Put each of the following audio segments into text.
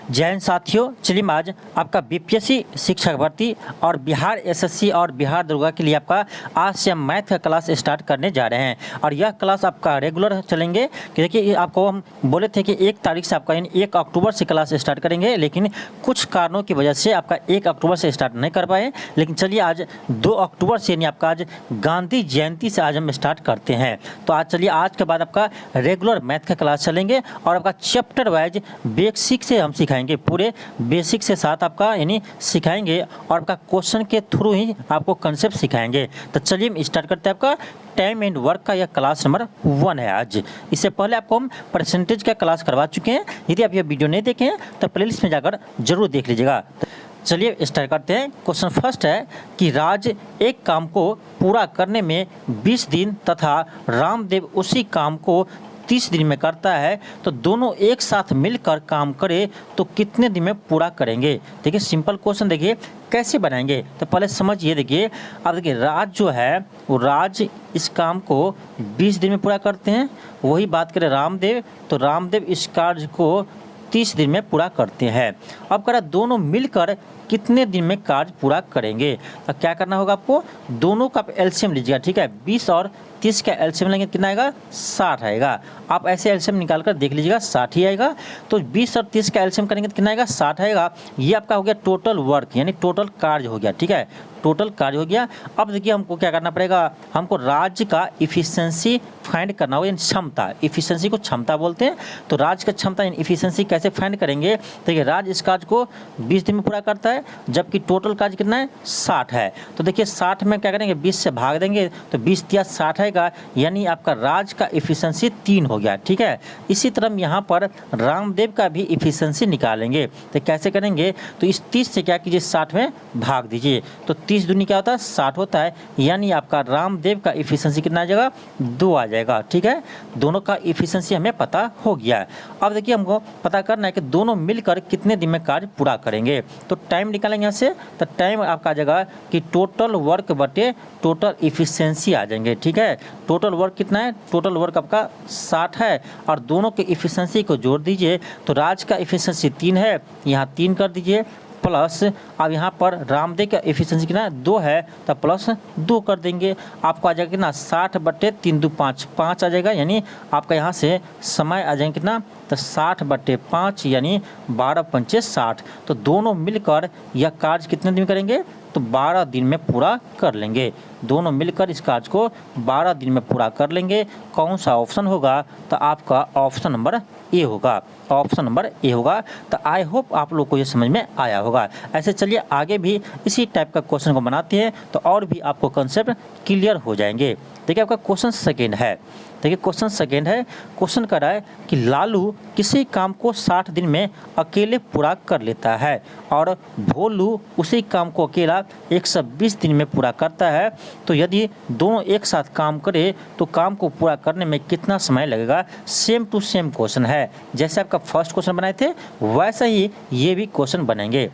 जय हिंद साथियों, चलिए आज आपका बीपीएससी शिक्षक भर्ती और बिहार एसएससी और बिहार दरोगा के लिए आपका आज से हम मैथ का क्लास स्टार्ट करने जा रहे हैं। और यह क्लास आपका रेगुलर चलेंगे कि देखिए आपको हम बोले थे कि 1 तारीख से आपका यानी 1 अक्टूबर से क्लास स्टार्ट करेंगे, लेकिन कुछ कारणों की वजह से आपका 1 अक्टूबर से स्टार्ट नहीं कर पाए। लेकिन चलिए आज 2 अक्टूबर से यानी आपका आज गांधी जयंती से आज हम स्टार्ट करते हैं। तो आज चलिए आज के बाद आपका रेगुलर मैथ का क्लास चलेंगे और आपका चैप्टर वाइज बेसिक से हम सिखाएंगे, पूरे बेसिक से साथ आपका यानी सिखाएंगे और आपका क्वेश्चन के थ्रू ही आपको कंसेप्ट सिखाएंगे। तो चलिए हम स्टार्ट करते हैं। आपका टाइम एंड वर्क का यह क्लास नंबर 1 है आज। इससे पहले आपको हम परसेंटेज का क्लास करवा चुके हैं। यदि आप यह वीडियो नहीं देखे हैं तो प्लेलिस्ट में जाकर जरूर देख लीजिएगा। चलिए स्टार्ट करते हैं। क्वेश्चन फर्स्ट है कि राज एक काम को पूरा करने में 20 दिन तथा रामदेव उसी काम को 30 दिन में करता है, तो दोनों एक साथ मिलकर काम करे तो कितने दिन में पूरा करेंगे। देखिए सिंपल क्वेश्चन, देखिए कैसे बनाएंगे तो पहले समझिए। देखिए अब देखिए राज जो है वो राज इस काम को 20 दिन में पूरा करते हैं। वही बात करें रामदेव, तो रामदेव इस कार्य को 30 दिन में पूरा करते हैं। अब कह रहा दोनों मिलकर कितने दिन में कार्य पूरा करेंगे। तो क्या करना होगा आपको, दोनों का एलसीएम लीजिएगा, ठीक है। 20 और 30 का एलसीएम लेंगे कितना आएगा, 60 आएगा। आप ऐसे एलसीएम निकाल कर देख लीजिएगा, 60 ही आएगा। तो 20 और 30 का एलसीएम करेंगे तो कितना आएगा, 60 आएगा। ये आपका हो गया टोटल वर्क यानी टोटल कार्य हो गया, ठीक है, टोटल कार्य हो गया। अब देखिए हमको क्या करना पड़ेगा, हमको राज्य का इफिशिएंसी फाइंड करना होगा, यानी क्षमता। इफिशिएंसी को क्षमता बोलते हैं। तो राज्य का क्षमता यानी इफिशिएंसी कैसे फाइंड करेंगे। देखिए राज्य इस कार्य को 20 दिन में पूरा करता है, जबकि टोटल कार्य कितना है, 60 है। तो देखिए 60 में क्या करेंगे, 20 से भाग देंगे तो 20 या 60 आएगा, यानी आपका राज्य का इफिशिएंसी 3 हो गया, ठीक है। इसी तरह हम यहाँ पर रामदेव का भी इफिशिएंसी निकालेंगे। तो कैसे करेंगे, तो इस 30 से क्या कीजिए, 60 में भाग दीजिए। तो 30 दूनी क्या होता है, 60 होता है, यानी आपका रामदेव का इफिशिएंसी कितना आ जाएगा, 2 आ जाएगा, ठीक है। दोनों का इफिशिएंसी हमें पता हो गया है। अब देखिए हमको पता करना है कि दोनों मिलकर कितने दिन में कार्य पूरा करेंगे। तो टाइम निकालेंगे यहाँ से, तो टाइम आपका आ जाएगा कि टोटल वर्क बटे टोटल इफिशिएंसी आ जाएंगे, ठीक है। टोटल वर्क कितना है, टोटल वर्क आपका 60 है और दोनों के इफिशिएंसी को जोड़ दीजिए। तो राज का इफिशिएंसी 3 है, यहाँ 3 कर दीजिए, प्लस अब यहाँ पर रामदेव का एफिशिएंसी कितना 2 है, तो प्लस 2 कर देंगे। आपको आ जाएगा कितना, 60 बटे 3 2 5 5 आ जाएगा। यानी आपका यहाँ से समय आ जाएगा कितना, तो 60 बटे 5 यानी 12 पंचे 60। तो दोनों मिलकर यह कार्य कितने दिन में करेंगे, तो 12 दिन में पूरा कर लेंगे। दोनों मिलकर इस कार्य को 12 दिन में पूरा कर लेंगे। कौन सा ऑप्शन होगा, तो आपका ऑप्शन नंबर ए होगा, ऑप्शन नंबर ए होगा। तो आई होप आप लोग को ये समझ में आया होगा। ऐसे चलिए आगे भी इसी टाइप का क्वेश्चन को बनाते हैं तो और भी आपको कंसेप्ट क्लियर हो जाएंगे। देखिए आपका क्वेश्चन सेकेंड है। देखिए क्वेश्चन सेकेंड है, क्वेश्चन कर रहा है कि लालू किसी काम को 60 दिन में अकेले पूरा कर लेता है और भोलू उसी काम को अकेला 120 दिन में पूरा करता है। तो यदि दोनों एक साथ काम करे तो काम को पूरा करने में कितना समय लगेगा। सेम टू सेम क्वेश्चन है, जैसे आपका फर्स्ट क्वेश्चन बनाए थे वैसा ही ये भी क्वेश्चन बनेंगे।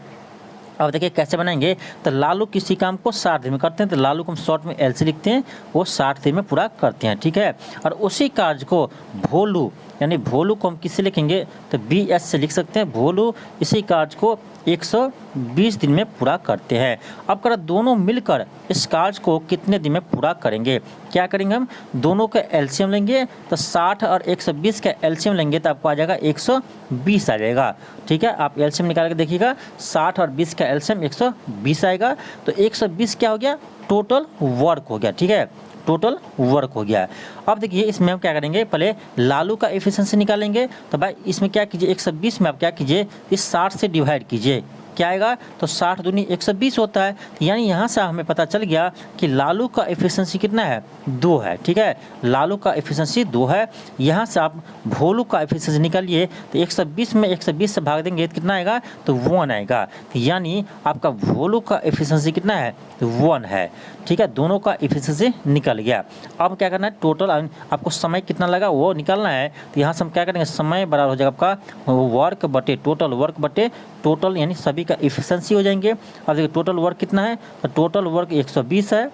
अब देखिए कैसे बनाएंगे, तो लालू किसी काम को 60 दिन में करते हैं, तो लालू को हम शॉर्ट में एल से लिखते हैं, वो 60 दिन में पूरा करते हैं, ठीक है। और उसी कार्य को भोलू यानी भोलू को हम किससे लिखेंगे, तो BS से लिख सकते हैं। भोलू इसी कार्य को 120 दिन में पूरा करते हैं। अब कर दोनों मिलकर इस कार्य को कितने दिन में पूरा करेंगे। क्या करेंगे, हम दोनों का एलसीएम लेंगे, तो 60 और 120 का एलसीएम लेंगे तो आपको आ जाएगा 120 आ जाएगा, ठीक है। आप एलसीएम निकाल के देखिएगा, 60 और 20 का एलसीएम 120 आएगा। तो 120 क्या हो गया, टोटल वर्क हो गया, ठीक है, टोटल वर्क हो गया। अब देखिए इसमें हम क्या करेंगे, पहले लालू का एफिशिएंसी निकालेंगे। तो भाई इसमें क्या कीजिए, 120 में आप क्या कीजिए, इस 60 से डिवाइड कीजिए, क्या आएगा, तो 60 दूनी 120 होता है। यानी यहाँ से हमें पता चल गया कि लालू का एफिशिएंसी कितना है, 2 है, ठीक है। लालू का एफिशिएंसी 2 है। यहाँ से आप भोलू का एफिशिएंसी निकालिए, तो 120 में 120 से भाग देंगे तो कितना आएगा, तो 1 आएगा। तो यानी आपका भोलू का एफिशिएंसी कितना है, तो 1 है, ठीक है। दोनों का एफिशिएंसी निकल गया। अब क्या करना है, टोटल आपको समय कितना लगा वो निकालना है। तो यहाँ से हम क्या करेंगे, समय बराबर हो जाएगा आपका वर्क बटे टोटल, वर्क बटे टोटल यानी सभी का एफिशिएंसी हो जाएंगे। अब देखिए टोटल वर्क कितना है, तो टोटल वर्क 120 है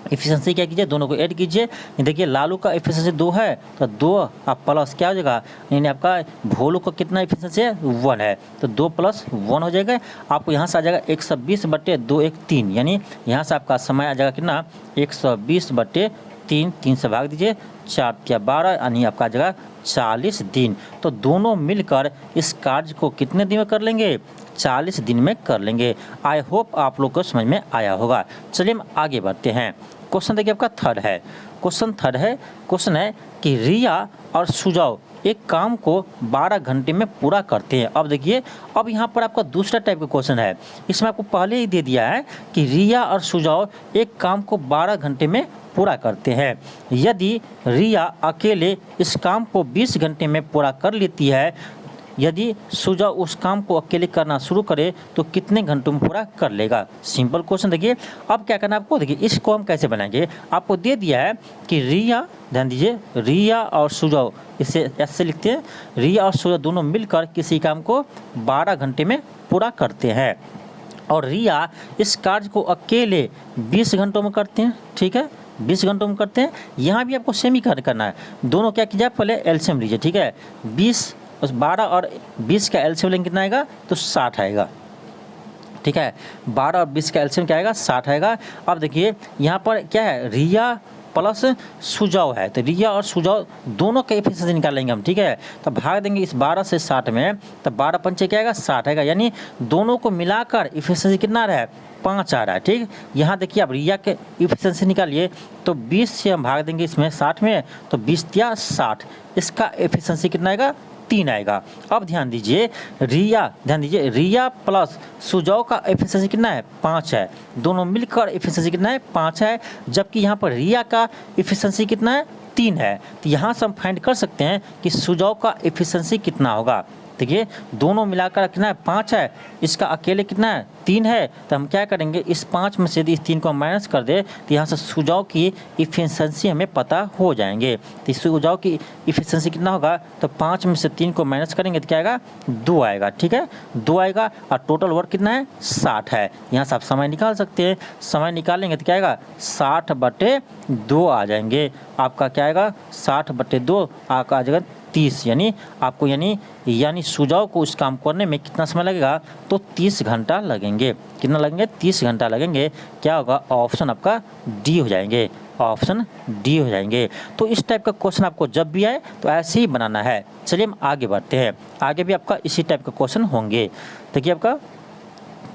इफिशिएंसी क्या कीजिए, दोनों को ऐड कीजिए। देखिए लालू का इफिशिएंसी 2 है तो 2 आप प्लस क्या हो जाएगा, यानी आपका भोलू का कितना इफिशिएंसी है 1 है तो 2 + 1 हो जाएगा। आपको यहाँ से आ जाएगा 120/2 1 3, यानी यहाँ से आपका समय आ जाएगा कितना 120/3, 3 से भाग दीजिए 4 × 12, यानी आपका आ जाएगा 40 दिन। तो दोनों मिलकर इस कार्य को कितने दिन में कर लेंगे, 40 दिन में कर लेंगे। आई होप आप लोग को समझ में आया होगा। चलिए हम आगे बढ़ते हैं। क्वेश्चन देखिए आपका थर्ड है। क्वेश्चन है कि रिया और सुजाव एक काम को 12 घंटे में पूरा करते हैं। अब देखिए, अब यहाँ पर आपका दूसरा टाइप का क्वेश्चन है। इसमें आपको पहले ही दे दिया है कि रिया और सुजाव एक काम को 12 घंटे में पूरा करते हैं। यदि रिया अकेले इस काम को 20 घंटे में पूरा कर लेती है, यदि सुजाव उस काम को अकेले करना शुरू करे तो कितने घंटों में पूरा कर लेगा। Simple question. देखिए अब क्या करना है आपको, देखिए इसको हम कैसे बनाएंगे। आपको दे दिया है कि रिया, ध्यान दीजिए, रिया और सुजाव, इसे ऐसे लिखते हैं, रिया और सुजाव दोनों मिलकर किसी काम को 12 घंटे में पूरा करते हैं और रिया इस कार्य को अकेले 20 घंटों में करते हैं। ठीक है, 20 घंटों में करते हैं। यहाँ भी आपको सेम ही कार्य करना है। दोनों क्या कीजिए, पहले एलसीएम लीजिए। ठीक है, 20 उस 12 और 20 का एलसीएम लेंगे कितना आएगा, तो 60 आएगा। ठीक है, 12 और 20 का एलसीएम क्या आएगा, 60 आएगा। अब देखिए यहाँ पर क्या है, रिया प्लस सुजाव है, तो रिया और सुजाव दोनों का एफिशिएंसी निकाल लेंगे हम। ठीक है, तो भाग देंगे इस 12 से 60 में, तो 12 पंचे क्या आएगा, 60 आएगा, यानी दोनों को मिलाकर एफिशिएंसी कितना आ रहा है, 5 आ रहा है। ठीक, यहाँ देखिए आप रिया के एफिशिएंसी निकालिए, तो 20 से हम भाग देंगे इसमें 60 में, तो 20 × 60, इसका एफिशिएंसी कितना आएगा, 3 आएगा। अब ध्यान दीजिए, रिया प्लस सुजाव का एफिशिएंसी कितना है, 5 है। दोनों मिलकर एफिशिएंसी कितना है, 5 है, जबकि यहाँ पर रिया का एफिशिएंसी कितना है, 3 है। तो यहाँ से हम फाइंड कर सकते हैं कि सुजाव का एफिशिएंसी कितना होगा। देखिए दोनों मिलाकर कितना है, 5 है, इसका अकेले कितना है, 3 है। तो हम क्या करेंगे, इस 5 में से यदि इस 3 को माइनस कर दे तो यहाँ से सुजाव की इफिशिएंसी हमें पता हो जाएंगे। तो सुजाव की इफिशिएंसी कितना होगा, तो 5 में से 3 को माइनस करेंगे तो क्या आएगा, 2 आएगा। ठीक है, 2 आएगा और टोटल वर्क कितना है, 60 है। यहाँ से आप समय निकाल सकते हैं। समय निकालेंगे तो क्या आएगा, 60/2 आ जाएंगे। आपका क्या आएगा, 60/2 आपका आ जाएगा 30, यानी आपको यानी सुजाव को उस काम करने में कितना समय लगेगा, तो 30 घंटा लगेंगे। कितना लगेंगे, 30 घंटा लगेंगे। क्या होगा, ऑप्शन आपका डी हो जाएंगे, ऑप्शन डी हो जाएंगे। तो इस टाइप का क्वेश्चन आपको जब भी आए तो ऐसे ही बनाना है। चलिए हम आगे बढ़ते हैं। आगे भी आपका इसी टाइप का क्वेश्चन होंगे। देखिए आपका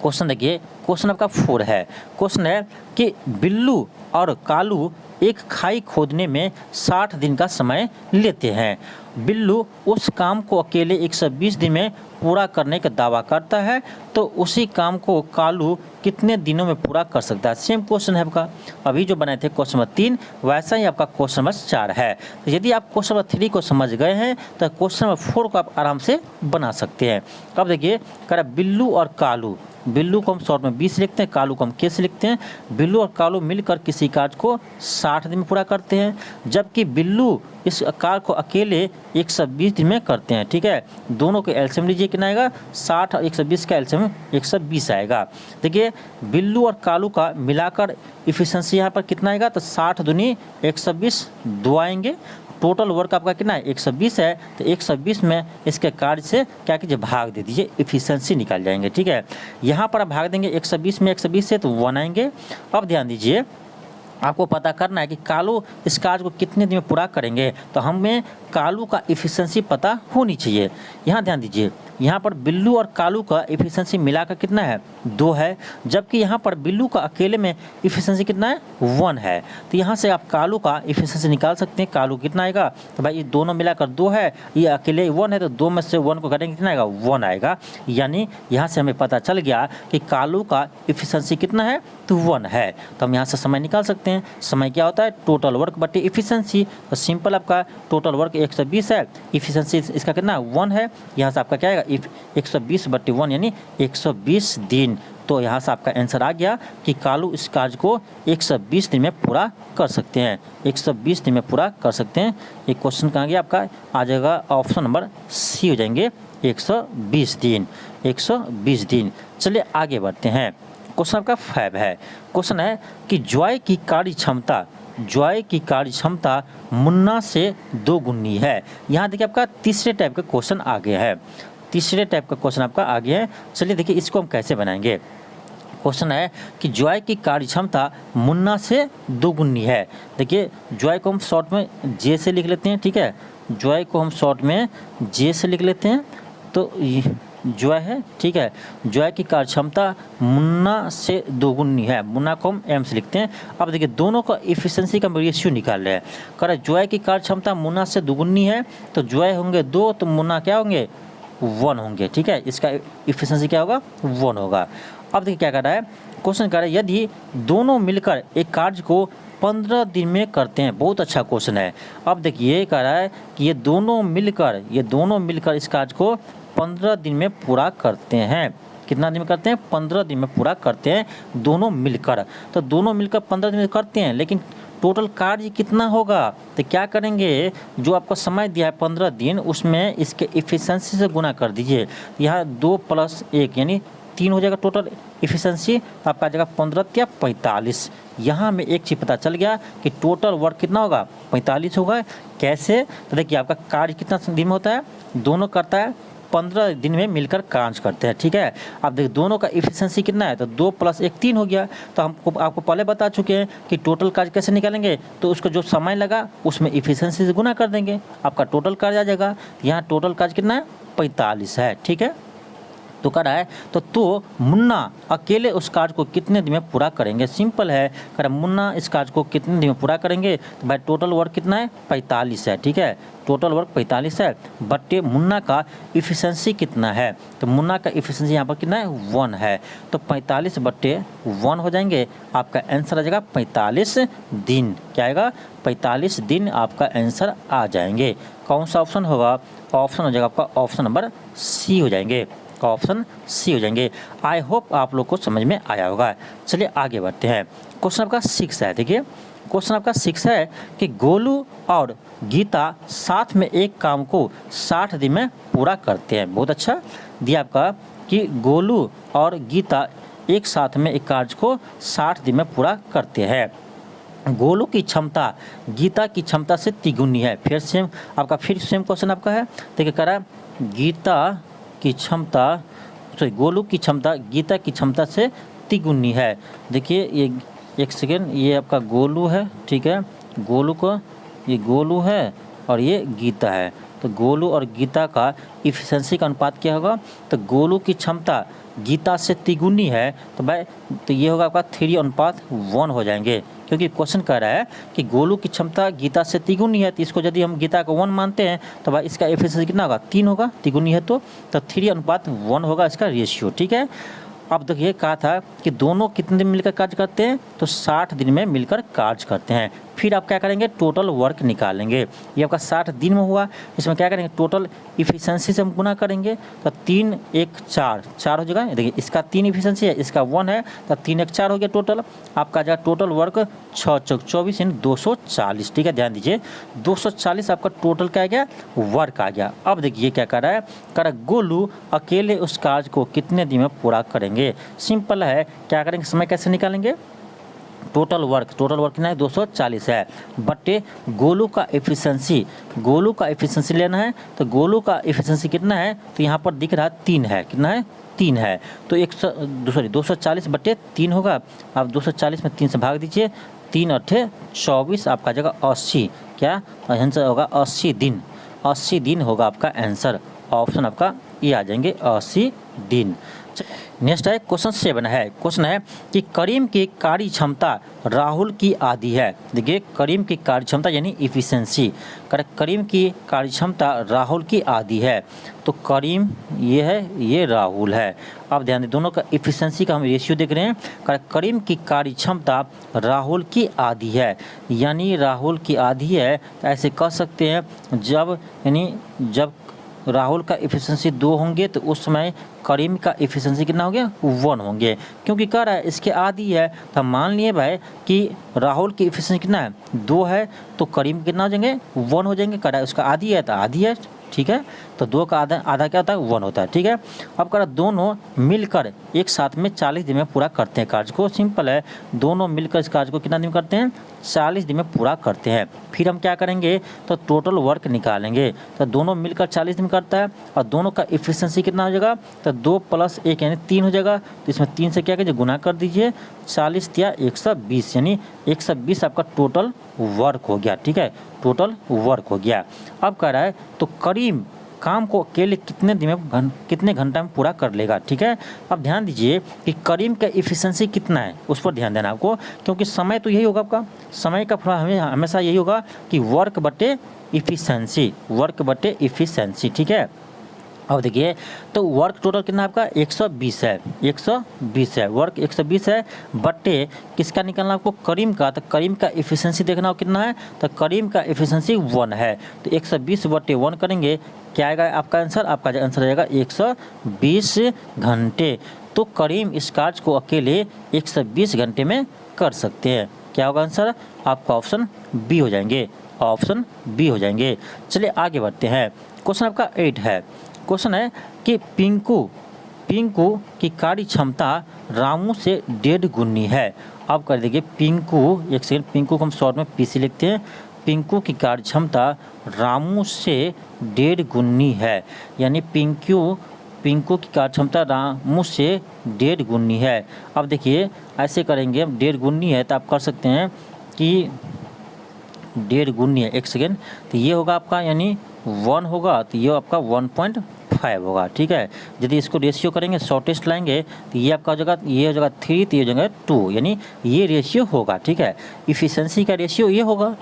क्वेश्चन, देखिए क्वेश्चन आपका 4 है। क्वेश्चन है कि बिल्लू और कालू एक खाई खोदने में 60 दिन का समय लेते हैं। बिल्लू उस काम को अकेले 120 दिन में पूरा करने का दावा करता है, तो उसी काम को कालू कितने दिनों में पूरा कर सकता है। सेम क्वेश्चन है आपका, अभी जो बनाए थे क्वेश्चन नंबर 3, वैसा ही आपका क्वेश्चन नंबर 4 है। तो यदि आप क्वेश्चन नंबर 3 को समझ गए हैं तो क्वेश्चन नंबर 4 को आप आराम से बना सकते हैं। अब देखिए, कह रहा बिल्लू और कालू, बिल्लू को हम शॉर्ट में 20 लिखते हैं, कालू को हम के से लिखते हैं। बिल्लू और कालू मिलकर किसी कार्य को 60 दिन में पूरा करते हैं, जबकि बिल्लू इस कार्य को अकेले 120 दिन में करते हैं। ठीक है, दोनों के एलसीएम लीजिए, कितना आएगा, 60 और 120 का एलसीएम 120 आएगा। देखिए बिल्लू और कालू का मिलाकर इफिशिएंसी यहाँ पर कितना आएगा, तो 60 दूनी 120, 2 आएंगे। टोटल वर्क आपका कितना है, 120 है, तो 120 में इसके कार्य से क्या कीजिए, भाग दे दीजिए, इफिशिएंसी निकाल जाएंगे। ठीक है, यहाँ पर आप भाग देंगे 120 में 120 से, तो 1 आएंगे। अब ध्यान दीजिए, आपको पता करना है कि कालू इस कार्य को कितने दिन में पूरा करेंगे, तो हमें कालू का इफिशिएंसी पता होनी चाहिए। यहाँ ध्यान दीजिए, यहाँ पर बिल्लू और कालू का इफिशिएंसी मिलाकर कितना है, 2 है, जबकि यहाँ पर बिल्लू का अकेले में इफिशिएंसी कितना है, 1 है। तो यहाँ से आप कालू का इफिशिएंसी निकाल सकते हैं। कालू कितना आएगा, तो भाई ये दोनों मिलाकर 2 है, ये अकेले 1 है, तो 2 में से 1 को घटाएंगे कितना आएगा, 1 आएगा। यानी यहाँ से हमें पता चल गया कि कालू का इफिशिएंसी कितना है, तो 1 है। तो हम यहाँ से समय निकाल सकते हैं। समय क्या होता है, टोटल वर्क बटे इफिशिएंसी। तो सिंपल आपका टोटल वर्क 120 है, इफिशिएंसी इसका कितना 1 है। यहाँ से आपका क्या आएगा, 120/1 यानी 120 दिन। तो यहाँ से आपका आंसर आ गया कि कालू इस कार्य को 120 दिन में पूरा कर सकते हैं, 120 दिन में पूरा कर सकते हैं। ये क्वेश्चन कहाँ गया आपका, आ जाएगा ऑप्शन नंबर सी हो जाएंगे, 120 दिन, 120 दिन। चलिए आगे बढ़ते हैं। क्वेश्चन आपका 5 है। क्वेश्चन है कि जॉय की कार्य क्षमता मुन्ना से 2 गुनी है। यहाँ देखिए आपका तीसरे टाइप का क्वेश्चन आ गया है, तीसरे टाइप का क्वेश्चन आपका आ गया है। चलिए देखिए इसको हम कैसे बनाएंगे। क्वेश्चन है कि जॉय की कार्य क्षमता मुन्ना से 2 गुनी है। देखिए जॉय को हम शॉर्ट में जे से लिख लेते हैं, ठीक है, जॉय को हम शॉर्ट में जे से लिख लेते हैं। तो जॉय है, ठीक है, जॉय की कार्य क्षमता मुन्ना से 2 गुनी है, मुन्ना को हम एम से लिखते हैं। अब देखिए दोनों का इफिशिएंसी का रेशियो निकाल रहे हैं। कह रहे जॉय की कार्य क्षमता मुन्ना से 2 गुनी है, तो जॉय होंगे 2 तो मुन्ना क्या होंगे 1 होंगे, ठीक है, इसका इफिशिएंसी क्या होगा 1 होगा। अब देखिए क्या कर रहा है क्वेश्चन, कह रहा है यदि दोनों मिलकर एक कार्य को 15 दिन में करते हैं। बहुत अच्छा क्वेश्चन है। अब देखिए कह रहा है कि ये दोनों मिलकर इस कार्य को 15 दिन में पूरा करते हैं। कितना दिन में करते हैं 15 दिन में पूरा करते हैं दोनों मिलकर। तो दोनों मिलकर 15 दिन में करते हैं, लेकिन टोटल कार्य कितना होगा, तो क्या करेंगे, जो आपको समय दिया है 15 दिन उसमें इसके इफिशिएंसी से गुना कर दीजिए। यहाँ 2 + 1 यानी 3 हो जाएगा टोटल इफिशिएंसी, आपका आ जाएगा 15 या 45। यहाँ में एक चीज़ पता चल गया कि टोटल वर्क कितना होगा 45 होगा। कैसे, तो देखिए आपका कार्य कितना दिन में होता है, दोनों करता है 15 दिन में मिलकर कार्य करते हैं, ठीक है। अब देखिए दोनों का इफिशिएंसी कितना है, तो 2 + 1 3 हो गया। तो हम आपको पहले बता चुके हैं कि टोटल कार्य कैसे निकालेंगे, तो उसको जो समय लगा उसमें इफिशिएंसी से गुना कर देंगे, आपका टोटल कार्य आ जाएगा। यहाँ टोटल कार्य कितना है 45 है, ठीक है। तो कह रहा है तो मुन्ना अकेले उस कार्य को कितने दिन में पूरा करेंगे। सिंपल है, कह रहा है मुन्ना इस कार्य को कितने दिन में पूरा करेंगे, तो भाई टोटल वर्क कितना है 45 है, ठीक है, टोटल वर्क 45 है, बटे मुन्ना का इफिशिएंसी कितना है, तो मुन्ना का इफिशिएंसी यहाँ पर कितना है 1 है। तो 45/1 हो जाएंगे, आपका आंसर आ जाएगा 45 दिन। क्या आएगा 45 दिन आपका आंसर आ जाएंगे। कौन सा ऑप्शन होगा, ऑप्शन हो जाएगा आपका ऑप्शन नंबर सी हो जाएंगे, ऑप्शन सी हो जाएंगे। आई होप आप लोग को समझ में आया होगा। चलिए आगे बढ़ते हैं। क्वेश्चन आपका 6 है। देखिए क्वेश्चन आपका 6 है कि गोलू और गीता साथ में एक काम को 60 दिन में पूरा करते हैं। बहुत अच्छा दिया आपका कि गोलू और गीता एक साथ में एक कार्य को 60 दिन में पूरा करते हैं। गोलू की क्षमता गीता की क्षमता से तिगुनी है। फिर सेम क्वेश्चन आपका है। देखिए कह रहा है गीता की क्षमता गोलू की क्षमता गीता की क्षमता से तिगुनी है। देखिए ये एक सेकेंड, ये आपका गोलू है, ठीक है, गोलू को ये गोलू है और ये गीता है। तो गोलू और गीता का इफिशिएंसी का अनुपात क्या होगा, तो गोलू की क्षमता गीता से तिगुनी है, तो भाई तो ये होगा आपका 3:1 हो जाएंगे, क्योंकि क्वेश्चन कह रहा है कि गोलू की क्षमता गीता से तिगुनी है। तो इसको यदि हम गीता को 1 मानते हैं तो भाई इसका एफिशिएंसी कितना होगा 3 होगा, तिगुनी है तो 3:1 होगा इसका रेशियो, ठीक है। अब देखिए कहा था कि दोनों कितने दिन मिलकर कार्य करते हैं, तो 60 दिन में मिलकर कार्य करते हैं। फिर आप क्या करेंगे टोटल वर्क निकालेंगे। ये आपका 60 दिन में हुआ, इसमें क्या करेंगे टोटल इफिशिएंसी से हम गुना करेंगे, तो 3 1 4 हो जाएगा। देखिए इसका 3 इफिशिएंसी है, इसका 1 है, तो 3 1 4 हो गया टोटल। आपका जाएगा टोटल वर्क 6 चौक 24 यानी 240, ठीक है, ध्यान दीजिए 240 आपका टोटल क्या आ गया वर्क आ गया। अब देखिए क्या कर रहा है, गोलू अकेले उस कार्य को कितने दिन में पूरा करेंगे। सिंपल है, क्या करेंगे समय कैसे निकालेंगे, टोटल वर्क कितना है 240 है, बटे गोलू का इफिशिएंसी लेना है। तो गोलू का इफिशिएंसी कितना है, तो यहाँ पर दिख रहा है 3 है, कितना है 3 है, तो 240/3 होगा। आप 240 में 3 से भाग दीजिए, 3 8 24 आपका जगह 80, क्या आंसर होगा 80 दिन होगा आपका आंसर। ऑप्शन आपका ये आ जाएंगे 80 दिन। नेक्स्ट है क्वेश्चन 7 है। क्वेश्चन है कि करीम की कार्य क्षमता राहुल की आधी है। देखिए करीम की कार्य क्षमता यानी इफिशिएंसी, करीम की कार्य क्षमता राहुल की आधी है। तो करीम ये है, ये राहुल है। अब ध्यान दें दोनों का इफिशिएंसी का हम रेशियो देख रहे हैं। करीम की कार्य क्षमता राहुल की आधी है, यानी राहुल की आधी है, तो ऐसे कह सकते हैं जब राहुल का इफिशिएंसी 2 होंगे तो उस समय करीम का इफिशिएंसी कितना हो गया 1 होंगे, क्योंकि कह रहा है इसके आधी है। तो मान लिए भाई कि राहुल की इफिशिएंसी कितना है 2 है, तो करीम कितना हो जाएंगे 1 हो जाएंगे। कह रहा है उसका आधी है तो आधी है, ठीक है। तो 2 का आधा आधा क्या होता है 1 होता है। ठीक है, अब कह रहा दोनों मिलकर एक साथ में 40 दिन में पूरा करते हैं कार्य को। सिंपल है, दोनों मिलकर इस कार्य को कितना दिन करते हैं 40 दिन में पूरा करते हैं। फिर हम क्या करेंगे तो टोटल वर्क निकालेंगे। तो दोनों मिलकर 40 दिन करता है और दोनों का एफिशिएंसी कितना हो जाएगा तो 2 + 1 यानी 3 हो जाएगा। तो इसमें 3 से क्या कीजिए गुना कर दीजिए, 40 या 120 यानी 120 आपका टोटल वर्क हो गया। ठीक है, टोटल वर्क हो गया। अब कह रहा है तो करीम काम को अकेले कितने दिन में कितने घंटा में पूरा कर लेगा। ठीक है, अब ध्यान दीजिए कि करीम का एफिशिएंसी कितना है उस पर ध्यान देना आपको, क्योंकि समय तो यही होगा आपका, समय का हमेशा यही होगा कि वर्क बटे इफिशेंसी, वर्क बटे इफिशेंसी। ठीक है, अब देखिए तो वर्क टोटल कितना आपका 120 है, 120 है, वर्क 120 है बट्टे किसका निकालना आपको करीम का। तो करीम का एफिशिएंसी देखना हो कितना है तो करीम का एफिशिएंसी 1 है। तो 120 बट्टे 1 करेंगे, क्या आएगा आपका आंसर, आपका आंसर आएगा 120 घंटे। तो करीम इस कार्य को अकेले 120 घंटे में कर सकते हैं। क्या होगा आंसर, आपका ऑप्शन बी हो जाएंगे, ऑप्शन बी हो जाएंगे। चलिए आगे बढ़ते हैं। क्वेश्चन आपका 8 है। क्वेश्चन है कि पिंकू की कार्य क्षमता रामू से 1.5 गुनी है। अब कर देखिए पिंकू, एक सेकंड, पिंकू को हम शॉर्ट में पीसी लिखते हैं। पिंकू की कार्य क्षमता रामू से 1.5 गुनी है, यानी पिंकू की कार्य क्षमता रामू से 1.5 गुनी है। अब देखिए ऐसे करेंगे, 1.5 गुनी है तो आप कर सकते हैं कि 1.5 गुनी है, एक सेकेंड, तो ये होगा आपका यानी 1 होगा तो ये आपका 1.5 होगा। ठीक है, यदि इसको रेशियो करेंगे शॉर्टेस्ट लाएंगे तो ये आपका हो जाएगा, ये हो जाएगा 3 तो ये हो जाएगा 2, यानी ये रेशियो होगा। ठीक है, इफिशिएंसी का रेशियो ये होगा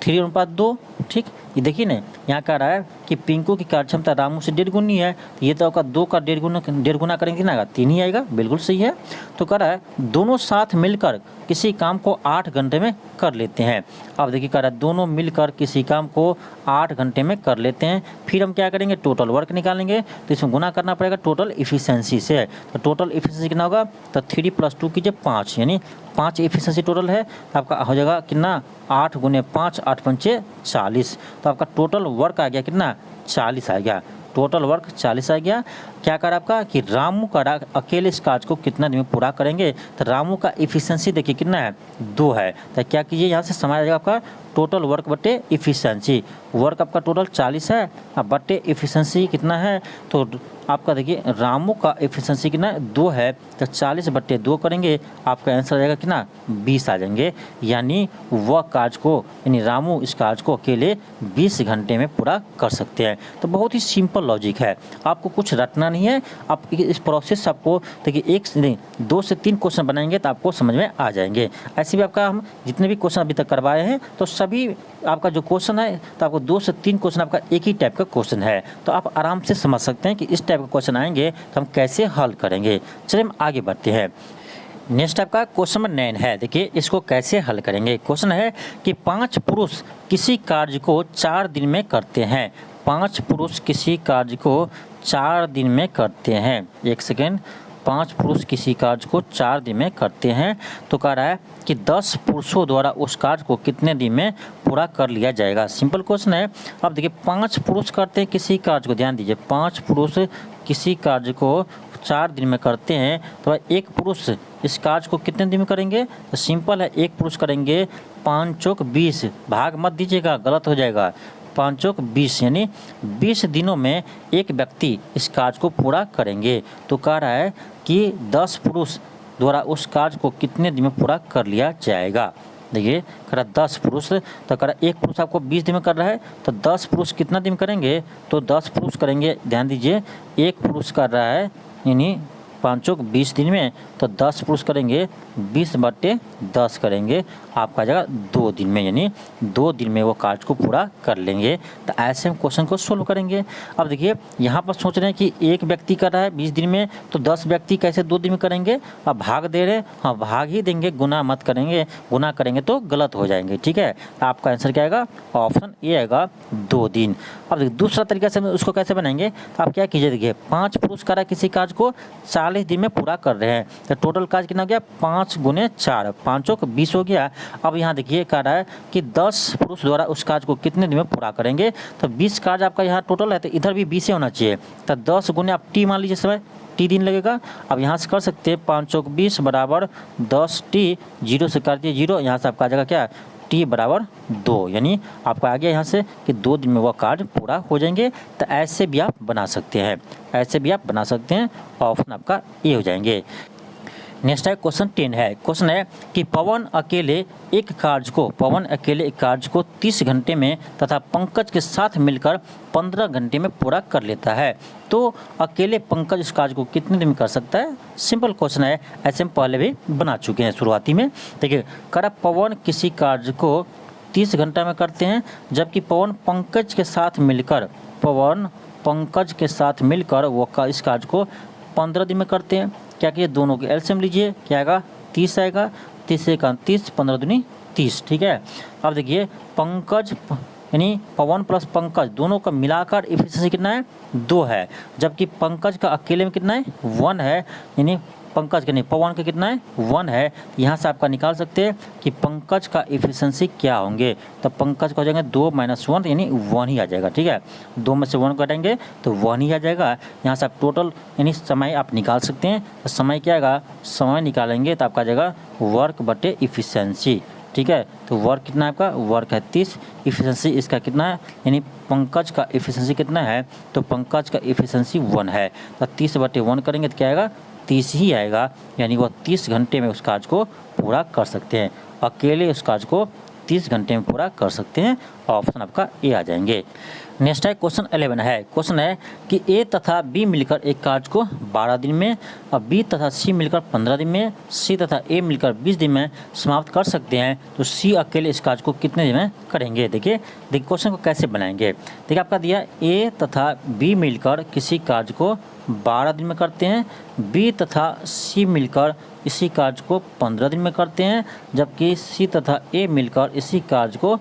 3:2। ठीक, ये देखिए ना यहाँ कह रहा है कि पिंकू की कार्य क्षमता रामू से 1.5 गुनी है, तो ये तो आपका 2 का 1.5 गुना करेंगे ना 3 ही आएगा, बिल्कुल सही है। तो कह रहा है दोनों साथ मिलकर किसी काम को 8 घंटे में कर लेते हैं। अब देखिए कह रहा है दोनों मिलकर किसी काम को 8 घंटे में कर लेते हैं। फिर हम क्या करेंगे टोटल वर्क निकालेंगे, तो इसमें गुना करना पड़ेगा टोटल इफिशिएंसी से। तो टोटल इफिशिएंसी कितना होगा तो 3 + 2 कीजिए 5, यानी 5 इफिशिएंसी टोटल है, आपका हो जाएगा कितना 8 × 5 8 × 5 40। तो आपका टोटल वर्क आ गया कितना 40 आ गया, टोटल वर्क 40 आ गया। क्या कर आपका कि रामू का अकेले इस कार्य को कितना दिन में पूरा करेंगे, तो रामू का इफिशिएंसी देखिए कितना है 2 है। तो क्या कीजिए यहाँ से समझ आ जाएगा आपका टोटल वर्क बटे इफिशिएंसी। वर्क आपका टोटल 40 है, अब बटे इफिशिएंसी कितना है तो आपका देखिए रामू का एफिशिएंसी कितना 2 है, तो 40/2 करेंगे, आपका आंसर आ जाएगा कितना 20 आ जाएंगे। यानी वह कार्य को यानी रामू इस कार्य को अकेले 20 घंटे में पूरा कर सकते हैं। तो बहुत ही सिंपल लॉजिक है, आपको कुछ रटना नहीं है। आप इस प्रोसेस आपको देखिए 1 से नहीं 2 से 3 क्वेश्चन बनाएंगे तो आपको समझ में आ जाएंगे। ऐसे भी आपका हम जितने भी क्वेश्चन अभी तक करवाए हैं तो सभी आपका जो क्वेश्चन है तो आपको 2 से 3 क्वेश्चन आपका एक ही टाइप का क्वेश्चन है, तो आप आराम से समझ सकते हैं कि इस टाइप का क्वेश्चन आएंगे तो हम कैसे हल करेंगे। चलिए हम आगे बढ़ते हैं। नेक्स्ट आपका क्वेश्चन नंबर 9 है। देखिए इसको कैसे हल करेंगे। क्वेश्चन है कि 5 पुरुष किसी कार्य को 4 दिन में करते हैं। 5 पुरुष किसी कार्य को 4 दिन में करते हैं। एक सेकेंड, 5 पुरुष किसी कार्य को 4 दिन में करते हैं, तो कह रहा है कि 10 पुरुषों द्वारा उस कार्य को कितने दिन में पूरा कर लिया जाएगा। सिंपल क्वेश्चन है। अब देखिए 5 पुरुष करते हैं किसी कार्य को, ध्यान दीजिए 5 पुरुष किसी कार्य को 4 दिन में करते हैं, तो एक पुरुष इस कार्य को कितने दिन में करेंगे, तो सिंपल है, एक पुरुष करेंगे 5 चौक 20, भाग मत दीजिएगा गलत हो जाएगा, 5 चौक 20 यानी 20 दिनों में एक व्यक्ति इस कार्य को पूरा करेंगे। तो कह रहा है कि 10 पुरुष द्वारा उस कार्य को कितने दिन में पूरा कर लिया जाएगा। देखिए कह रहा 10 पुरुष, तो कह रहा एक पुरुष आपको 20 दिन में कर रहा है, तो 10 पुरुष कितना दिन करेंगे, तो 10 पुरुष करेंगे, ध्यान दीजिए एक पुरुष कर रहा है यानी 5 चौक 20 दिन में, तो 10 पुरुष करेंगे 20/10 करेंगे, आपका जगह 2 दिन में, यानी 2 दिन में वो कार्य को पूरा कर लेंगे। तो ऐसे हम क्वेश्चन को सोल्व करेंगे। अब देखिए यहाँ पर सोच रहे हैं कि एक व्यक्ति कर रहा है 20 दिन में, तो 10 व्यक्ति कैसे 2 दिन में करेंगे। अब भाग दे रहे हैं, हाँ भाग ही देंगे, गुना मत करेंगे, गुना करेंगे तो गलत हो जाएंगे। ठीक है, तो आपका आंसर क्या आएगा, ऑप्शन ए आएगा 2 दिन। अब देखिए दूसरा तरीका से उसको कैसे बनाएंगे, तो आप क्या कीजिए, देखिए 5 पुरुष कर रहा है किसी कार्य को 40 दिन में पूरा कर रहे हैं। तो टोटल कार्य कितना हो गया 5 गुने 4, 5 को 20 हो गया। अब यहाँ देखिए कह रहा है कि 10 पुरुष द्वारा उस कार्य को कितने दिन में पूरा करेंगे। तो 20 कार्य आपका यहाँ टोटल है, तो इधर भी 20 होना चाहिए। तो 10 गुने आप टी मान लीजिए समय, टी दिन लगेगा। अब यहाँ से कर सकते हैं 5 चौक 20 बराबर 10 टी, 0 से कर दिए 0, यहाँ से आपका आ जाएगा क्या टी बराबर 2, यानी आपका आ गया यहाँ से कि 2 दिन में वह कार्य पूरा हो जाएंगे। तो ऐसे भी आप बना सकते हैं, ऐसे भी आप बना सकते हैं। ऑप्शन आपका ए हो जाएंगे। नेक्स्ट है क्वेश्चन 10 है। क्वेश्चन है कि पवन अकेले एक कार्य को 30 घंटे में तथा पंकज के साथ मिलकर 15 घंटे में पूरा कर लेता है। तो अकेले पंकज इस कार्य को कितने दिन में कर सकता है। सिंपल क्वेश्चन है, ऐसे हम पहले भी बना चुके हैं शुरुआती में। देखिए करा पवन किसी कार्य को 30 घंटा में करते हैं, जबकि पवन पंकज के साथ मिलकर वो इस कार्य को 15 दिन में करते हैं। क्या कि दोनों के एलसीएम लीजिए, क्या आएगा 30 आएगा, 30 से 30, 15 दूनी 30, ठीक है। अब देखिए पंकज यानी पवन प्लस पंकज दोनों का मिलाकर एफिशिएंसी कितना है 2 है, जबकि पंकज का अकेले में कितना है 1 है, यानी पंकज के नहीं पवन का कितना है 1 है। यहाँ से आपका निकाल सकते हैं कि पंकज का एफिशिएंसी क्या होंगे। तो पंकज का हो जाएंगे 2 - 1 यानी 1 ही आ जाएगा, ठीक है। 2 में से 1 काटेंगे तो 1 ही आ जाएगा। यहाँ से आप टोटल यानी समय आप निकाल सकते हैं। तो समय क्या आएगा, समय निकालेंगे तो आपका आ जाएगा वर्क बटे इफिशियंसी, ठीक है। तो वर्क कितना है आपका, वर्क है 30, इफिशियंसी इसका कितना है, यानी पंकज का इफिशियंसी कितना है, तो पंकज का इफिशियंसी 1 है। तो 30 बटे 1 करेंगे तो क्या आएगा 30 ही आएगा, यानी वह 30 घंटे में उस कार्य को पूरा कर सकते हैं। अकेले उस कार्य को 30 घंटे में पूरा कर सकते हैं। ऑप्शन आपका ए आ जाएंगे। नेक्स्ट है क्वेश्चन 11 है। क्वेश्चन है कि ए तथा बी मिलकर एक कार्य को 12 दिन में और बी तथा सी मिलकर 15 दिन में, सी तथा ए मिलकर 20 दिन में समाप्त कर सकते हैं। तो सी अकेले इस कार्य को कितने दिन में करेंगे। देखिए क्वेश्चन को कैसे बनाएंगे। देखिए आपका दिया ए तथा बी मिलकर किसी कार्य को 12 दिन में करते हैं, बी तथा सी मिलकर इसी कार्य को 15 दिन में करते हैं, जबकि सी तथा ए मिलकर इसी कार्य को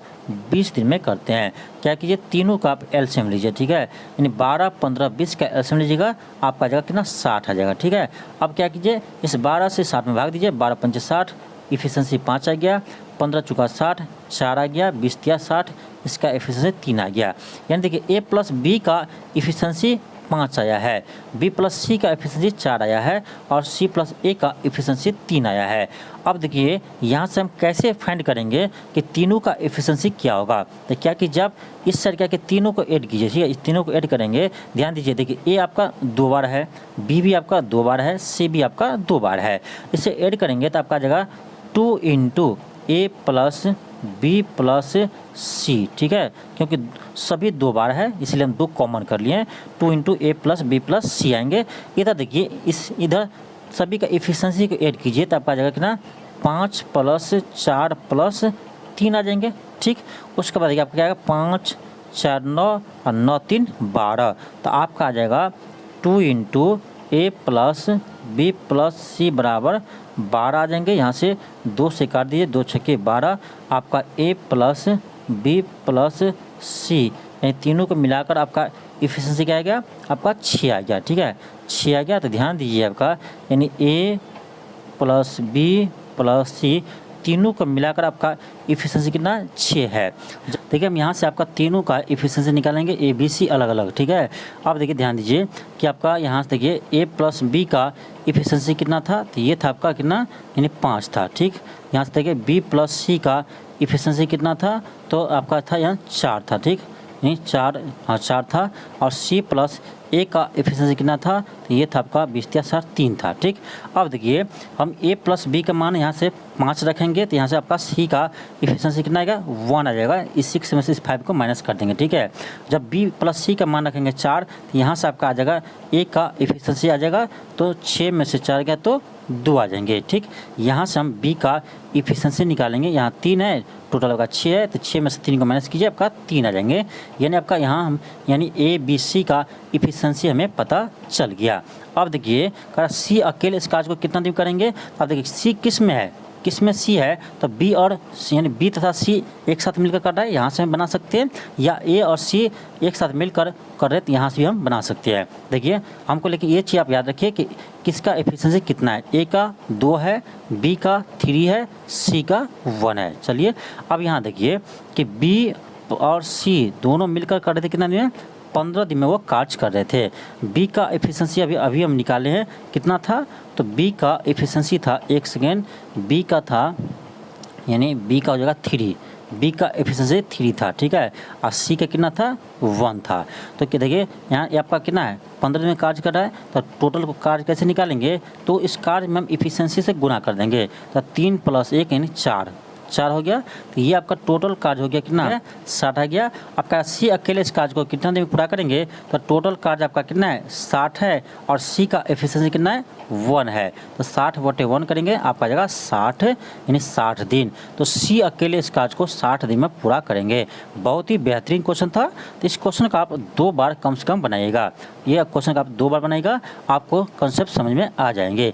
20 दिन में करते हैं। क्या कीजिए तीनों का आप एलसीएम लीजिए, ठीक है, यानी 12, 15, 20 का एलसीएम लीजिएगा, आपका आ जाएगा कितना 60 आ जाएगा, ठीक है। अब क्या कीजिए इस 12 से 60 में भाग दीजिए, 12 पंचे 60, इफिशियंसी 5 आ गया, 15 चुका 60, 4 आ गया, 20 तिया 60, इसका एफिशिएंसी 3 आ गया। यानी देखिए ए प्लस बी का इफिशियंसी 5 आया है, बी प्लस सी का एफिशिएंसी 4 आया है और सी प्लस ए का एफिशिएंसी 3 आया है। अब देखिए यहाँ से हम कैसे फाइंड करेंगे कि तीनों का एफिशिएंसी क्या होगा। तो क्या कि जब इस साइड क्या कि तीनों को ऐड कीजिए, ठीक है, इस तीनों को ऐड करेंगे। ध्यान दीजिए देखिए ए आपका 2 बार है, बी भी आपका 2 बार है, सी भी आपका 2 बार है। इसे ऐड करेंगे तो आपका आ जाएगा 2 × ए प्लस बी प्लस सी, ठीक है, क्योंकि सभी 2 बार है इसलिए हम 2 कॉमन कर लिए। 2 × ए प्लस बी प्लस सी आएंगे। इधर देखिए इधर सभी का एफिशिएंसी को ऐड कीजिए तो आपका आ जाएगा कितना 5 + 4 + 3 आ जाएंगे, ठीक। उसके बाद देखिए आपका क्या आएगा 5, 4, 9 और 9, 3, 12। तो आपका आ जाएगा 2 × ए प्लस बी प्लस सी बराबर 12 आ जाएंगे। यहाँ से 2 से काट दीजिए, 2 छक्के 12, आपका ए प्लस बी प्लस सी यानी तीनों को मिलाकर आपका इफिशिएंसी क्या आ गया आपका 6 आ गया, ठीक है, 6 आ गया। तो ध्यान दीजिए आपका यानी ए प्लस बी प्लस सी तीनों को मिलाकर आपका इफिशिएंसी कितना 6 है। देखिए हम यहाँ से आपका तीनों का इफिशिएंसी निकालेंगे, ए बी सी अलग अलग, ठीक है। अब देखिए ध्यान दीजिए कि आपका यहाँ से देखिए ए प्लस बी का इफिशिएंसी कितना था, तो ये था आपका कितना यानी 5 था, ठीक। यहाँ से देखिए बी प्लस सी का इफिशिएंसी कितना था, तो आपका था यहाँ 4 था, ठीक, यानी 4 था। और सी प्लस ए का एफिशिएंसी कितना था, तो ये था आपका 20 × 60 3 था, ठीक। अब देखिए हम ए प्लस बी का मान यहाँ से 5 रखेंगे तो यहाँ से आपका सी का एफिशिएंसी कितना आएगा 1 आ जाएगा। इस 6 में से इस 5 को माइनस कर देंगे, ठीक है। जब बी प्लस सी का मान रखेंगे 4 तो यहाँ से आपका आ जाएगा ए का एफिशिएंसी आ जाएगा, तो 6 में से 4 गया तो 2 आ जाएंगे, ठीक। यहाँ से हम बी का इफिशिएंसी निकालेंगे, यहाँ 3 है, टोटल आपका 6 है, तो 6 में से 3 को माइनस कीजिए, आपका 3 आ जाएंगे। यानी आपका यहाँ हम यानी ए बी सी का इफिशिएंसी हमें पता चल गया। अब देखिए सी अकेले इस कार्य को कितना दिन करेंगे। अब देखिए सी किस में है, किस में सी है, तो बी और यानी बी तथा सी एक साथ मिलकर कर रहा है, यहाँ से हम बना सकते हैं, या ए और सी एक साथ मिलकर कर रहे तो यहाँ से भी हम बना सकते हैं। देखिए हमको, लेकिन ये चीज़ आप याद रखिए कि किसका एफिशिएंसी कितना है, ए का 2 है, बी का 3 है, सी का 1 है। चलिए अब यहाँ देखिए कि बी और सी दोनों मिलकर कर रहे थे कितना दिन में, 15 दिन में वो कार्य कर रहे थे। बी का एफिशिएंसी अभी हम निकाले हैं, कितना था, तो बी का एफिशिएंसी था, एक सेकेंड, बी का था यानी बी का हो जाएगा 3, बी का एफिशिएंसी 3 था, ठीक है, और सी का कितना था, 1 था। तो क्या देखिए यहाँ आपका कितना है, 15 दिन में कार्य कर रहा है, तो टोटल को कार्य कैसे निकालेंगे, तो इस कार्य में हम एफिशिएंसी से गुना कर देंगे, तो 3 + 1 यानी 4 हो गया। तो ये आपका टोटल कार्य हो गया कितना है, 60 आ गया। आपका सी अकेले इस कार्य को कितना दिन में पूरा करेंगे, तो टोटल कार्य आपका कितना है, 60 है, और सी का एफिशिएंसी कितना है, 1 है, तो 60/1 करेंगे, आपका जगह 60 यानी 60 दिन। तो सी अकेले इस कार्य को 60 दिन में पूरा करेंगे। बहुत ही बेहतरीन क्वेश्चन था। तो इस क्वेश्चन का आप 2 बार कम से कम बनाइएगा। ये क्वेश्चन का आप 2 बार बनाइएगा, आपको कंसेप्ट समझ में आ जाएंगे।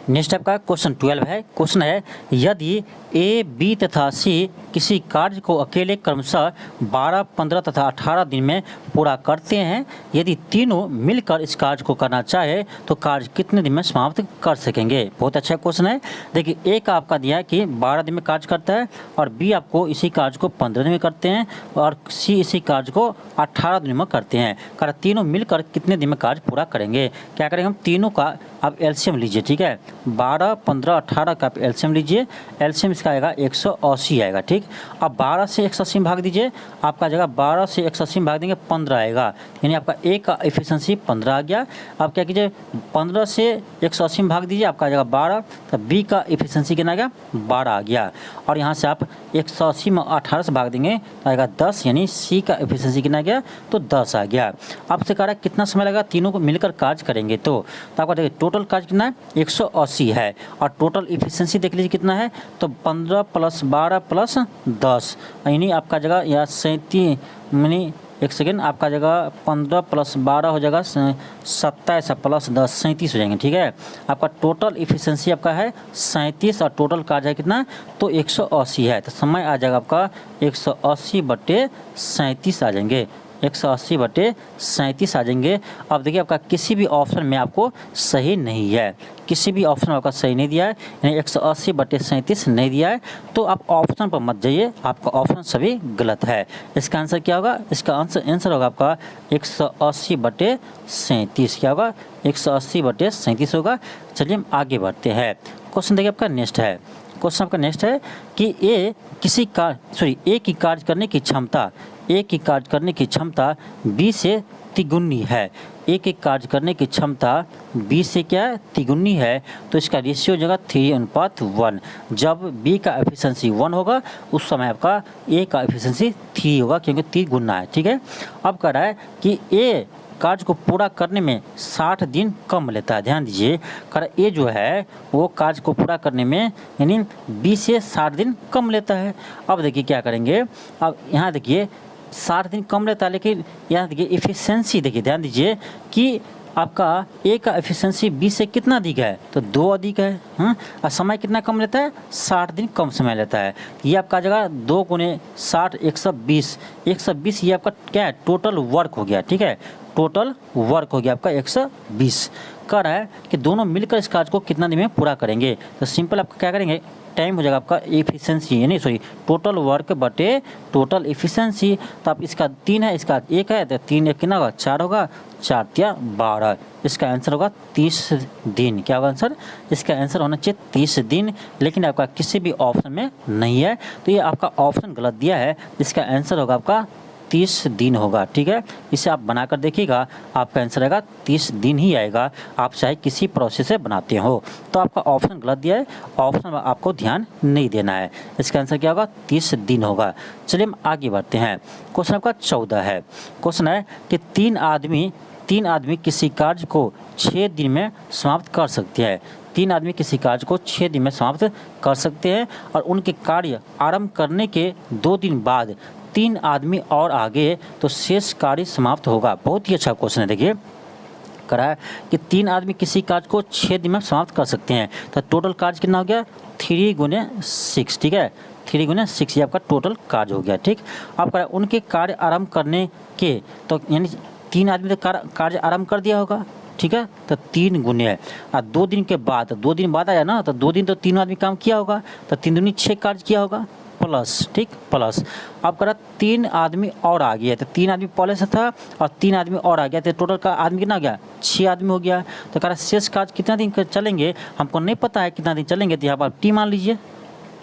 नेक्स्ट आपका क्वेश्चन 12 है। क्वेश्चन है, यदि ए, बी तथा सी किसी कार्य को अकेले क्रमशः 12, 15 तथा 18 दिन में पूरा करते हैं, यदि तीनों मिलकर इस कार्य को करना चाहे तो कार्य कितने दिन में समाप्त कर सकेंगे। बहुत अच्छा क्वेश्चन है। देखिए ए का आपका दिया है कि 12 दिन में कार्य करता है, और बी आपको इसी कार्य को 15 दिन में करते हैं, और सी इसी कार्य को 18 दिन में करते हैं। कर तीनों मिलकर कितने दिन में कार्य पूरा करेंगे। क्या करेंगे हम, तीनों का आप एलसीएम लीजिए, ठीक है, 12, 15, 18 का आप एलसीएम लीजिए। एलसीएम इसका आएगा 180 आएगा, ठीक। अब 12 से 180 भाग दीजिए, आपका जगह 12 से 180 भाग देंगे 15 आएगा, यानी आपका ए का एफिशिएंसी 15 आ गया। अब क्या कीजिए, 15 से 180 भाग दीजिए, आपका जगह 12, तो बी का एफिशिएंसी कितना आ गया, 12 आ गया। और यहाँ से आप 180 में 18 से भाग देंगे तो आएगा 10, यानी सी का एफिशिएंसी कितना आ गया, तो 10 आ गया। आपसे कह रहा है कितना समय लगा, तीनों को मिलकर कार्य करेंगे, तो आपका देखिए टोटल कार्य कितना है, 180 है, और टोटल एफिशिएंसी देख लीजिए कितना है, तो 15 + 12 + 10, यानी आपका जगह यहाँ 37, यानी एक सेकेंड, आपका जगह 15 + 12 हो जाएगा 27 + 10 37 हो जाएंगे, ठीक है। आपका टोटल एफिशिएंसी आपका है 37, और टोटल कार्य है कितना, तो 180 है, तो समय आ जाएगा आपका 180/37 आ जाएंगे, 180/37 आ जाएंगे। अब देखिए आपका किसी भी ऑप्शन में आपको सही नहीं है, किसी भी ऑप्शन में आपका सही नहीं दिया है, यानी 180/37 नहीं दिया है, तो आप ऑप्शन पर मत जाइए, आपका ऑप्शन सभी गलत है। इसका आंसर क्या होगा, इसका आंसर होगा आपका 180/37, क्या होगा, 180/37 होगा। चलिए हम आगे बढ़ते हैं। क्वेश्चन देखिए आपका नेक्स्ट है। क्वेश्चन आपका नेक्स्ट है कि ए की कार्य करने की क्षमता, ए की कार्य करने की क्षमता बी से तिगुनी है। ए की कार्य करने की क्षमता बी से क्या है, तिगुनी है, तो इसका रेशियो जगह 3:1। जब बी का एफिशिएंसी 1 होगा उस समय आपका ए का एफिशिएंसी 3 होगा, क्योंकि 3 गुना है, ठीक है। अब कह रहा है कि ए कार्य को पूरा करने में 60 दिन कम लेता है। ध्यान दीजिए, कर ए जो है वो कार्य को पूरा करने में यानी बी से 60 दिन कम लेता है। अब देखिए क्या करेंगे, अब यहाँ देखिए 60 दिन कम लेता है, लेकिन यहाँ देखिए एफिशिएंसी देखिए, ध्यान दीजिए कि आपका ए का एफिशिएंसी बी से कितना अधिक है, तो 2 अधिक है, और समय कितना कम लेता है, 60 दिन कम समय लेता है। ये आपका जगह 2 × 60 120 ये आपका क्या है, टोटल वर्क हो गया, ठीक है, टोटल वर्क हो गया आपका 120। कह रहा है कि दोनों मिलकर इस कार्य को कितना दिन में पूरा करेंगे, तो सिंपल आपका क्या करेंगे, टाइम हो जाएगा आपका एफिशिएंसी, यानी टोटल वर्क बटे टोटल एफिशिएंसी। तो आप इसका 3 है, इसका 1 है, तो 3 1 कितना होगा, 4 होगा, 4 × 12, इसका आंसर होगा 30 दिन। क्या होगा आंसर, इसका आंसर होना चाहिए 30 दिन, लेकिन आपका किसी भी ऑप्शन में नहीं है, तो ये आपका ऑप्शन गलत दिया है। इसका आंसर होगा आपका 30 दिन होगा, ठीक है। इसे आप बनाकर देखिएगा, आपका आंसर आएगा 30 दिन ही आएगा, आप चाहे किसी प्रोसेस से बनाते हो। तो आपका ऑप्शन गलत दिया है, ऑप्शन में आपको ध्यान नहीं देना है। इसका आंसर क्या होगा, 30 दिन होगा। चलिए हम आगे बढ़ते हैं। क्वेश्चन आपका 14 है। क्वेश्चन है कि तीन आदमी किसी कार्य को 6 दिन में समाप्त कर सकते हैं। 3 आदमी किसी कार्य को 6 दिन में समाप्त कर सकते हैं, और उनके कार्य आरंभ करने के 2 दिन बाद 3 आदमी और आगे तो शेष कार्य समाप्त होगा। बहुत ही अच्छा क्वेश्चन है। देखिए करा है कि 3 आदमी किसी कार्य को 6 दिन में समाप्त कर सकते हैं। तो टोटल कार्य कितना हो गया 3 गुने 6, ठीक है, 3 गुने 6 ये आपका टोटल कार्य हो गया। ठीक, अब करा उनके कार्य आरंभ करने के, तो यानी 3 आदमी तो कार्य आरंभ कर दिया होगा, ठीक है, तो 3 गुने है। 2 दिन के बाद, 2 दिन बाद आया ना, तो 2 दिन तो 3 आदमी काम किया होगा, तो 3 दूनी 6 कार्य किया होगा प्लस, ठीक, प्लस अब करा 3 आदमी और आ गया, तो 3 आदमी पहले से था और 3 आदमी और आ गया, तो टोटल का आदमी कितना हो गया 6 आदमी हो गया। तो करा शेष कार्य कितना दिन चलेंगे हमको नहीं पता है कितना दिन चलेंगे, तो यहाँ पर टी मान लीजिए,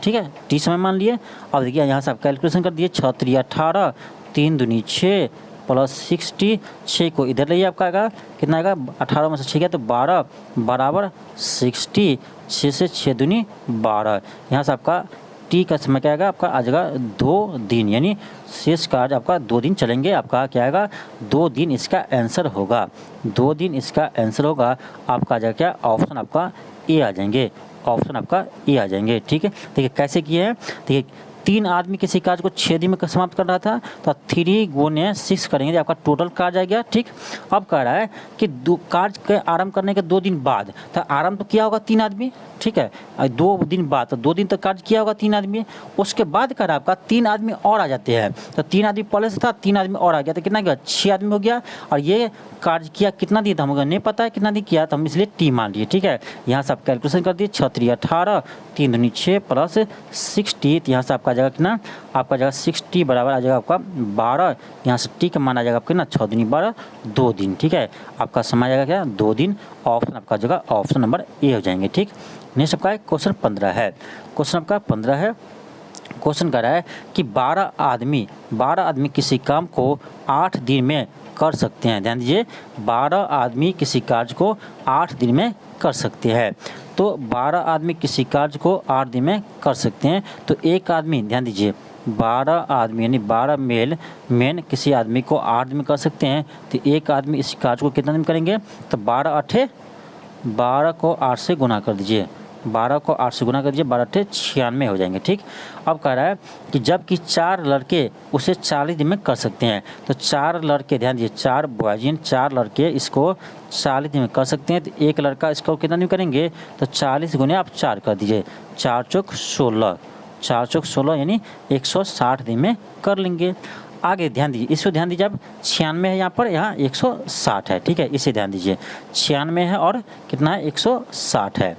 ठीक है, टी समय मान लिए। अब देखिए यहाँ से आप कैलकुलेशन कर दिए, 6 3 18, 3 दूनी 6 प्लस 60, 6 को इधर लाइए, आपका आएगा कितना आएगा 18 में से 6 गया तो 12 बराबर 60, 6 से 6 दूनी 12। यहाँ से आपका टी का समय क्या आएगा आपका आ जाएगा 2 दिन, यानी शेष कार्य आपका 2 दिन चलेंगे। आपका क्या आएगा 2 दिन इसका आंसर होगा, 2 दिन इसका आंसर होगा। आपका आ जाएगा क्या ऑप्शन आपका ए आ जाएंगे, ऑप्शन आपका ए आ जाएंगे। ठीक है, देखिए कैसे किए हैं, देखिए 3 आदमी किसी कार्य को 6 दिन में समाप्त कर रहा था, तो 3 गुने 6 करेंगे तो आपका टोटल कार्य आ गया। ठीक, अब कह रहा है कि कार्य के आरंभ करने के 2 दिन बाद, तो आरंभ तो किया होगा 3 आदमी, ठीक है, 2 दिन बाद, तो 2 दिन तक कार्य किया होगा 3 आदमी। उसके बाद कह रहा है आपका 3 आदमी और आ जाते हैं, तो 3 आदमी पहले से था, 3 आदमी और आ गया, तो कितना गया 6 आदमी हो गया। और ये कार्य किया कितना दिन था हमको नहीं पता है कितना दिन किया, तो हम इसलिए टी मान लिए। ठीक है, यहाँ से आप कैलकुलेशन कर दिए, 6 3 18, 3 दूनी 6 प्लस 60, तो यहाँ से आपका जाएगा कितना, आपका जाएगा 60 बराबर आ जाएगा आपका 12, यहाँ से टी का मान आ जाएगा आपका ना 6 दूनी 12, 2 दिन। ठीक है, आपका समय आ जाएगा क्या 2 दिन, ऑप्शन आपका जगह ऑप्शन नंबर ए हो जाएंगे। ठीक, नेक्स्ट आपका क्वेश्चन 15 है, क्वेश्चन आपका 15 है। क्वेश्चन कह रहा है कि 12 आदमी किसी काम को 8 दिन में कर सकते हैं। ध्यान दीजिए, 12 आदमी किसी कार्य को 8 दिन में कर सकते हैं। तो 12 आदमी किसी कार्य को 8 दिन में कर सकते हैं, तो एक आदमी, ध्यान दीजिए 12 आदमी यानी 12 मेन किसी आदमी को 8 दिन में कर सकते हैं, तो एक आदमी इस कार्य को कितना दिन में करेंगे, तो 12 को 8 से गुना कर दीजिए, 12 को 8 से गुना कर दीजिए, 12 96 हो जाएंगे। ठीक, अब कह रहा है कि जबकि 4 लड़के उसे 40 दिन में कर सकते हैं, तो 4 लड़के, ध्यान दीजिए 4 बॉयज 4 लड़के इसको 40 दिन में कर सकते हैं, तो एक लड़का इसको कितना दिन करेंगे, तो 40 गुने आप 4 कर दीजिए, 4 चौक 16, 4 चौक 16 यानी 160 दिन में कर लेंगे। आगे ध्यान दीजिए, इसको ध्यान दीजिए, अब 96 है यहाँ पर, यहाँ 160 है। ठीक है, इसे ध्यान दीजिए, 96 है और कितना है 160 है।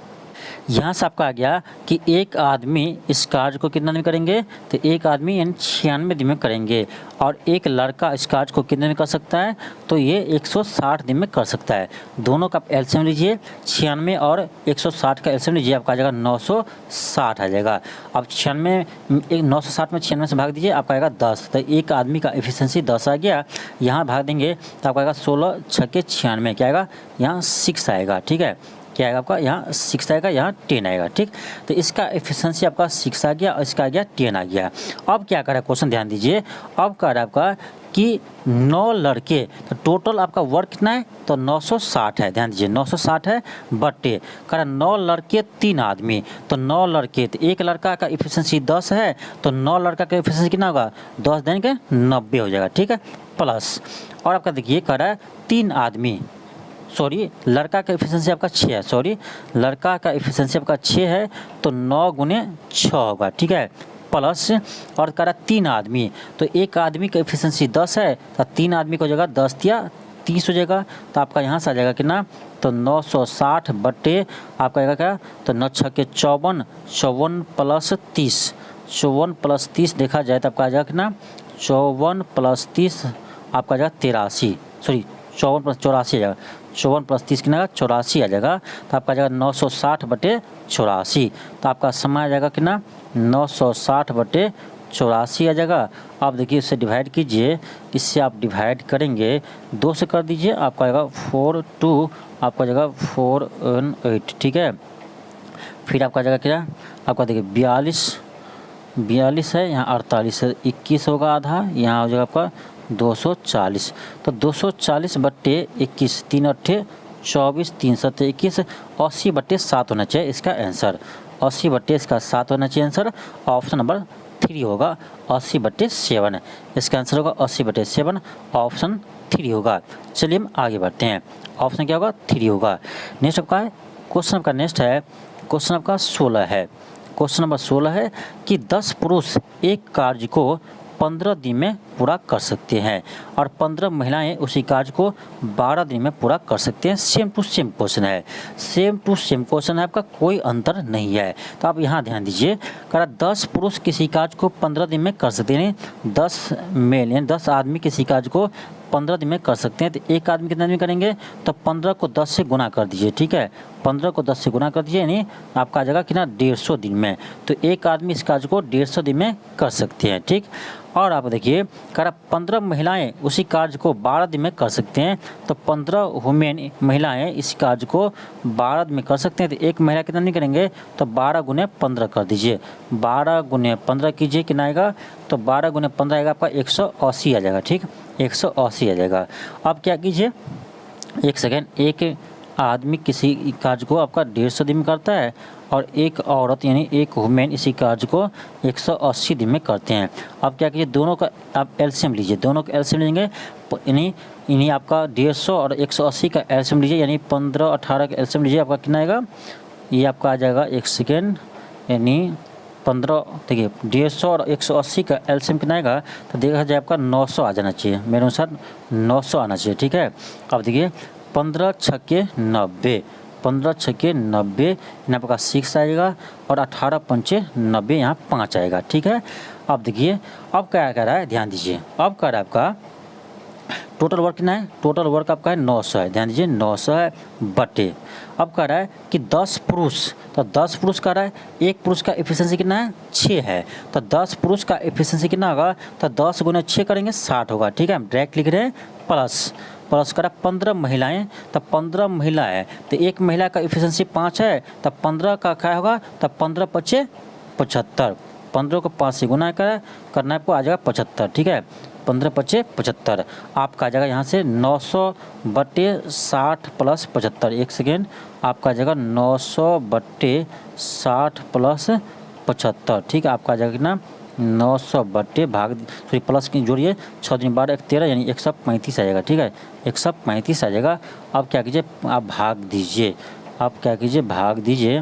यहाँ से आपका आ गया कि एक आदमी इस कार्य को कितना दिन करेंगे, तो एक आदमी यानी 96 दिन में करेंगे, और एक लड़का इस कार्य को कितने दिन कर सकता है, तो ये 160 दिन में कर सकता है। दोनों का एलसीएम लीजिए, 96 और 160 का एलसीएम लीजिए, आपका आ जाएगा 960 आ जाएगा। अब 960 में 96 से भाग दीजिए, आपका आएगा 10, तो एक आदमी का एफिशिएंसी 10 आ गया। यहाँ भाग देंगे तो आपका आएगा 16 6 96, क्या आएगा यहाँ 6 आएगा। ठीक है, क्या आएगा आपका यहाँ 6 आएगा, यहाँ 10 आएगा। ठीक, तो इसका एफिशिएंसी आपका 6 आ गया और इसका आ गया 10 आ गया। अब क्या कर रहा है क्वेश्चन, ध्यान दीजिए, अब कह रहा है आपका कि 9 लड़के, तो टोटल आपका वर्क कितना है, तो 960 है। ध्यान दीजिए 960 है, बटे कह रहा 9 लड़के 3 आदमी, तो 9 लड़के, तो एक लड़का का एफिशिएंसी 10 है, तो 9 लड़का का एफिशिएंसी कितना होगा, 10 दिन के 90 हो जाएगा। ठीक है, प्लस और आपका देखिए कह रहा है 3 आदमी, लड़का का एफिशिएंसी आपका 6 है, लड़का का एफिशिएंसी आपका 6 है, तो 9 गुने 6 होगा। ठीक है, प्लस और कह रहा 3 आदमी, तो एक आदमी का एफिशिएंसी 10 है, तो 3 आदमी को जगह 10 दिया 30 हो जाएगा, तो आपका यहाँ से आ जाएगा कितना, तो 960 बटे आपका आएगा क्या, तो 9 6 के 54, 54 प्लस 30, 54 प्लस 30 देखा जाए तो आपका आ जाएगा कितना, 54 प्लस 30 आपका आ जाएगा 83, 54 प्लस 84 आ जाएगा, 54 प्लस 30 कितना 84 आ जाएगा, तो आपका आ जाएगा 960 बटे 84, तो आपका समय आ जाएगा कितना 960 बटे 84 आ जाएगा। आप देखिए इससे डिवाइड कीजिए, इससे आप डिवाइड करेंगे 2 से कर दीजिए, आपका आएगा 4 2, आपका जगह 4 8। ठीक है, फिर आपका जगह क्या, आपका देखिए 42 है, यहाँ 48 है, 21 होगा आधा, यहाँ हो जाएगा आपका 240, तो 240 बट्टे 21, 3 8 24, 3 7 21, 80 बट्टे 7 होना चाहिए इसका आंसर, 80 बट्टे इसका 7 होना चाहिए आंसर। ऑप्शन नंबर 3 होगा 80 बट्टे 7, इसका आंसर होगा 80 बट्टे 7, ऑप्शन 3 होगा। चलिए हम आगे बढ़ते हैं। ऑप्शन क्या होगा? 3 होगा। नेक्स्ट आपका है क्वेश्चन आपका नेक्स्ट है क्वेश्चन आपका 16 है। क्वेश्चन नंबर 16 है कि 10 पुरुष एक कार्य को 15 दिन में पूरा कर सकते हैं और 15 महिलाएं उसी कार्य को 12 दिन में पूरा कर सकते हैं। सेम टू सेम क्वेश्चन है, सेम टू सेम क्वेश्चन है आपका, कोई अंतर नहीं है। तो आप यहाँ ध्यान दीजिए, कह रहा 10 पुरुष किसी कार्य को 15 दिन में कर सकते हैं, 10 मेल यानी 10 आदमी किसी कार्य को 15 दिन में कर सकते हैं। तो एक आदमी कितने दिन करेंगे? तो 15 को 10 से गुना कर दीजिए, ठीक है, 15 को 10 से गुना कर दीजिए, यानी आपका आ जाएगा कितना? 150 दिन में। तो एक आदमी इस कार्य को 150 दिन में कर सकते हैं, ठीक। और आप देखिए, कह रहा 15 महिलाएं उसी कार्य को 12 दिन में कर सकते हैं। तो 15 वुमेन महिलाएं इस कार्य को 12 दिन में कर सकते हैं। तो एक महिला कितना नहीं करेंगे? तो 12 गुने 15 कर दीजिए, 12 गुने 15 कीजिए, कितना आएगा? तो 12 गुने 15 आएगा आपका 180 आ जाएगा, ठीक, 180 आ जाएगा। अब क्या कीजिए, एक सेकेंड, एक आदमी किसी कार्य को आपका 150 दिन में करता है और एक औरत यानी एक वुमेन इसी कार्य को 180 दिन में करते हैं। अब क्या कीजिए, दोनों का आप एलसीएम लीजिए, दोनों का एलसीएम लेंगे, यानी आपका 150 और 180 का एलसीएम लीजिए, यानी 15 18 का एलसीएम लीजिए, आपका कितना आएगा? ये आपका आ जाएगा, एक सेकेंड, यानी 15, देखिए 150 और 180 का एलसीएम कितना आएगा? तो देखा जाए आपका 900 आ जाना चाहिए, मेरे अनुसार 900 आना चाहिए, ठीक है। अब देखिए 15 छक्के 90, 15 छक्के 90 यहाँ आपका 6 आएगा और 18 पंचे 90 यहाँ 5 आएगा, ठीक है। अब देखिए, अब क्या कह रहा है, ध्यान दीजिए, अब कह रहा है आपका टोटल वर्क कितना है? टोटल वर्क आपका है 900 है, ध्यान दीजिए 900 है बटे, अब कह रहा है कि 10 पुरुष, तो 10 पुरुष कह रहा है, एक पुरुष का एफिशिएंसी कितना है? 6 है। तो 10 पुरुष का एफिशिएंसी कितना होगा? तो 10 गुने 6 करेंगे 60 होगा, ठीक है। हम डायरेक्ट लिख रहे हैं प्लस करा 15 महिलाएं, तो 15 महिलाएं, तो एक महिला का एफिशिएंसी 5 है, तो 15 का क्या होगा? तो 15 पचे 75, 15 को 5 से गुना करना है आपको, आ जाएगा 75, ठीक है, 15 पचे 75। आपका आ जाएगा यहाँ से 900 बटे 60 प्लस 75, एक सेकेंड, आपका आ जाएगा 900 बटे 60 प्लस 75, ठीक है। आपका आ जाएगा कितना? 900 बटे भाग, सॉरी प्लस की जोड़िए, 6 दिन 12 13 यानी 135 आ जाएगा, ठीक है, 135 आ जाएगा। अब क्या कीजिए, आप भाग दीजिए, आप क्या कीजिए, भाग दीजिए,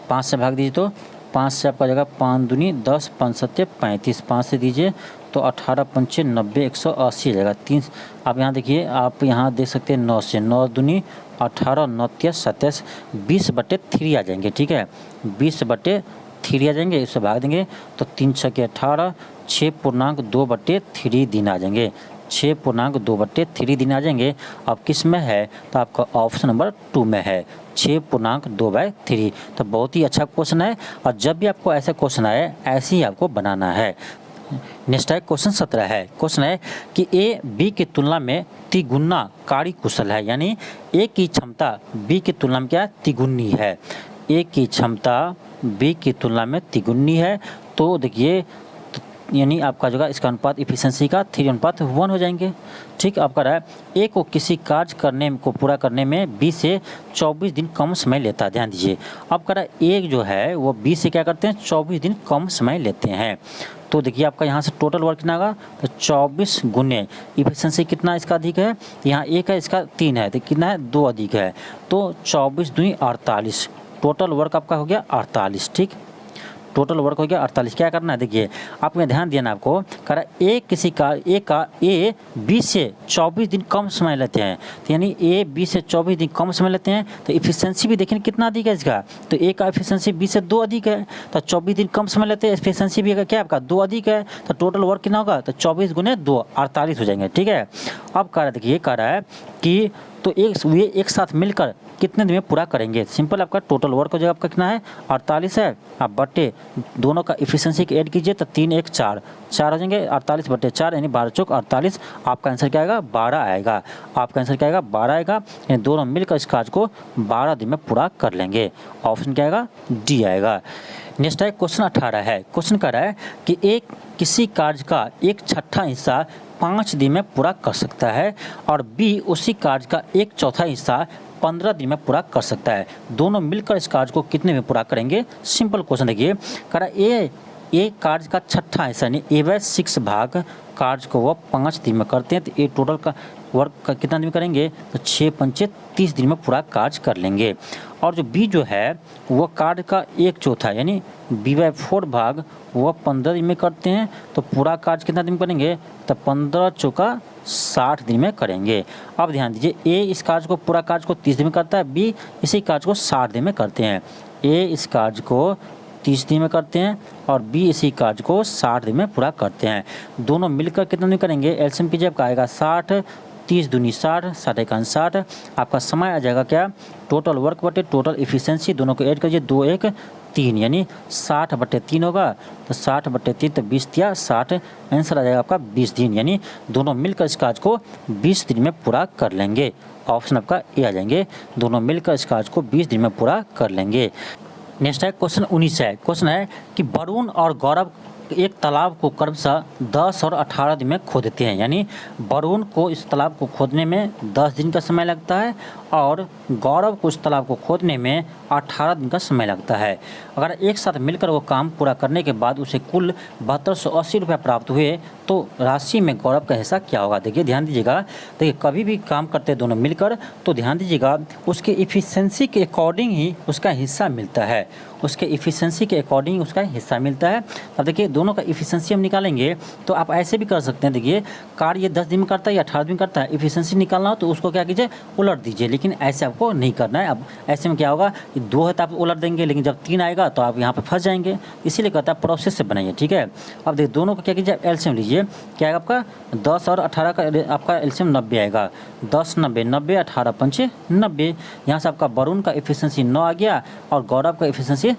5 से भाग दीजिए, तो 5 से आपका आ जाएगा 5 दूनी 10, 5 सत्ते 35, 5 से दीजिए तो 18 पंचे 90, 180 आ जाएगा। 3 आप यहाँ देखिए, आप यहाँ देख सकते हैं 9 से, 9 दूनी 18, 9 27, 20 बटे 3 आ जाएंगे, ठीक है, 20 बटे 3 आ जाएंगे, इससे भाग देंगे तो 3 छक्के 18, 6.2 बटे 3 दिन आ जाएंगे, 6.2 बटे 3 दिन आ जाएंगे। अब किस में है? तो आपका ऑप्शन नंबर 2 में है, 6.2/3। तो बहुत ही अच्छा क्वेश्चन है, और जब भी आपको ऐसा क्वेश्चन आए ऐसे ही आपको बनाना है। नेक्स्ट है क्वेश्चन 17 है। क्वेश्चन है कि ए बी की तुलना में तिगुना कार्य कुशल है, यानी ए की क्षमता बी की तुलना में क्या है? तिगुनी है। ए की क्षमता बी की तुलना में तिगुनी है। तो देखिए, यानी आपका जो है इसका अनुपात इफिशिएंसी का 3:1 हो जाएंगे, ठीक। आपका रहा है ए को किसी कार्य को पूरा करने में बी से 24 दिन कम समय लेता है, ध्यान दीजिए। अब कह रहा है ए जो है वो बी से क्या करते हैं? 24 दिन कम समय लेते हैं। तो देखिए आपका यहाँ से टोटल वर्क कितना होगा? तो 24 गुने इफिशिएंसी कितना इसका अधिक है? यहाँ 1 है, इसका 3 है, तो कितना है? 2 अधिक है, तो 24 दूनी 48, टोटल वर्क आपका हो गया 48, ठीक। टोटल वर्क हो गया 48। क्या करना है? देखिए आप में ध्यान देना, आपको कह रहा है ए बी से 24 दिन कम समय लेते हैं, तो यानी ए बी से 24 दिन कम समय लेते हैं। तो इफिशिएंसी भी देखिए कितना अधिक है इसका, तो ए का इफिशिएंसी बी से 2 अधिक है, तो 24 दिन कम समय लेते हैं, इफिशिएंसी भी क्या आपका 2 अधिक है, तो टोटल वर्क कितना होगा? तो 24 गुने 2 48 हो जाएंगे, ठीक है। अब कह रहा है, देखिए कह रहा है कि तो वे एक साथ मिलकर कितने दिन में पूरा करेंगे? सिंपल, आपका टोटल वर्क हो जाएगा आपका कितना है? 48 है, आप बटे दोनों का इफिशिएंसी के ऐड कीजिए तो 3 1 4 हो जाएंगे, 48 बटे 4 यानी 12 चौक 48। आपका आंसर क्या आएगा? 12 आएगा। आपका आंसर क्या आएगा? 12 आएगा, यानी दोनों मिलकर इस कार्य को 12 दिन में पूरा कर लेंगे। ऑप्शन क्या आएगा? डी आएगा। नेक्स्ट है क्वेश्चन 18 है। क्वेश्चन कह रहा है कि एक किसी कार्य का 1/6 हिस्सा 5 दिन में पूरा कर सकता है और बी उसी कार्य का 1/4 हिस्सा 15 दिन में पूरा कर सकता है। दोनों मिलकर इस कार्य को कितने में पूरा करेंगे? Simple question. देखिए कह रहा है ए एक कार्य का छठा हिस्सा यानी A/6 भाग कार्य को वह 5 दिन में करते हैं, तो ये टोटल का वर्क का कितना दिन में करेंगे, तो 6 पंचे 30 दिन में पूरा कार्य कर लेंगे। और जो बी जो है वह कार्य का 1/4 यानी B/4 भाग वह 15 दिन में करते हैं, तो पूरा कार्य कितना दिन में करेंगे, तो 15 चौका 60 दिन में करेंगे। अब ध्यान दीजिए, ए इस कार्य को पूरा कार्य को 30 दिन में करता है, बी इसी कार्य को 60 दिन में करते हैं। ए इस कार्य को 30 दिन में करते हैं और बी इसी कार्य को 60 दिन में पूरा करते हैं। दोनों मिलकर कितना दिन करेंगे, एलसीएम कीजिए, आपका आएगा 60, 30 दूनी 60, 60 एकान 60। आपका समय आ जाएगा क्या, टोटल वर्क बटे टोटल इफिशियंसी, दोनों को ऐड करिए, 2 1 3 यानी 60/3 होगा, तो 60/3 तो 20 या 60, आंसर आ जाएगा आपका 20 दिन, यानी दोनों मिलकर इस कार्य को 20 दिन में पूरा कर लेंगे। ऑप्शन आपका ए आ जाएंगे, दोनों मिलकर इस कार्य को 20 दिन में पूरा कर लेंगे। नेक्स्ट है क्वेश्चन 19 है। क्वेश्चन है कि वरुण और गौरव एक तालाब को क्रमशः 10 और 18 दिन में खोदते हैं, यानी वरुण को इस तालाब को खोदने में 10 दिन का समय लगता है और गौरव को इस तालाब को खोदने में 18 दिन का समय लगता है। अगर एक साथ मिलकर वो काम पूरा करने के बाद उसे कुल 7280 रुपये प्राप्त हुए तो राशि में गौरव का हिस्सा क्या होगा। देखिए ध्यान दीजिएगा, देखिए कभी भी काम करते दोनों मिलकर तो ध्यान दीजिएगा उसके इफ़िशेंसी के अकॉर्डिंग ही उसका हिस्सा मिलता है, उसके इफ़िशेंसी के अकॉर्डिंग उसका हिस्सा मिलता है। अब देखिए दोनों का इफ़िशेंसी हम निकालेंगे तो आप ऐसे भी कर सकते हैं, देखिए कार्य ये 10 दिन में करता है या 18 दिन में करता है, इफ़िशेंसी निकालना हो तो उसको क्या कीजिए, उलट दीजिए, लेकिन ऐसे आपको नहीं करना है। अब ऐसे में क्या होगा, 2 है तो आप उलट देंगे, लेकिन जब 3 आएगा तो आप यहाँ पर फंस जाएंगे, इसीलिए कहता है प्रोसेस से बनाइए, ठीक है। अब देखिए दोनों को क्या कीजिए, एलसीएम लीजिए, क्या आएगा आपका 10 और 18 का आपका एलसीएम 90 आएगा, 10 90 90, 18 पंचे 90। यहाँ से आपका वरुण का इफ़िशेंसी 9 आ गया और गौरव का इफ़िशेंसी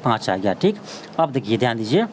5 आ गया, ठीक। अब देखिए ध्यान दीजिए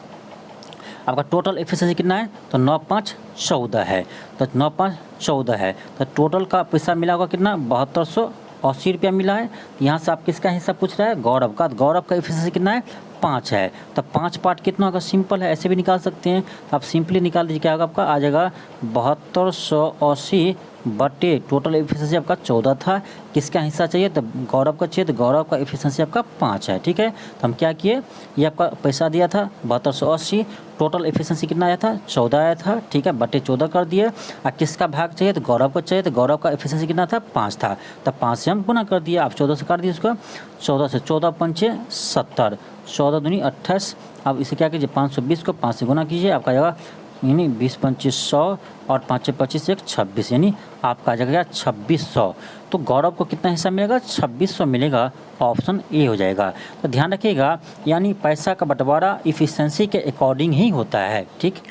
आपका टोटल एफिशिएंसी कितना है, तो 9 5 14 है, तो 9 5 14 है, तो टोटल का पैसा मिला होगा कितना, 7280 रुपया मिला है। यहाँ से आप किसका हिस्सा पूछ रहा है, गौरव का, तो गौरव का एफिशिएंसी कितना है, 5 है, तो 5 पार्ट कितना होगा, सिंपल है, ऐसे भी निकाल सकते हैं, तो आप सिंपली निकाल दीजिए, क्या होगा आपका आ जाएगा 7280 बटे टोटल एफिशिएंसी आपका 14 था, किसका हिस्सा चाहिए, तो गौरव का चाहिए, तो गौरव का एफिशिएंसी आपका 5 है, ठीक है। तो हम क्या किए, ये आपका पैसा दिया था 7280, टोटल एफिशिएंसी कितना आया था, 14 आया था, ठीक है, बटे 14 कर दिए। और किसका भाग चाहिए, तो गौरव को चाहिए, तो गौरव का एफिशिएंसी कितना था, 5 था, तो 5 से हम गुना कर दिए, आप 14 से काट दिए उसको, 14 से 14 पंचे 70, 14 दूनी 28। अब इसे क्या कीजिए, 520 को 5 से गुना कीजिए, आपका आएगा यानी 20 25 100 और 5 25 1 26, यानी आपका आ जाएगा 2600। तो गौरव को कितना हिस्सा मिलेगा, 2600 मिलेगा, ऑप्शन ए हो जाएगा। तो ध्यान रखिएगा, यानी पैसा का बंटवारा इफ़िशेंसी के अकॉर्डिंग ही होता है, ठीक।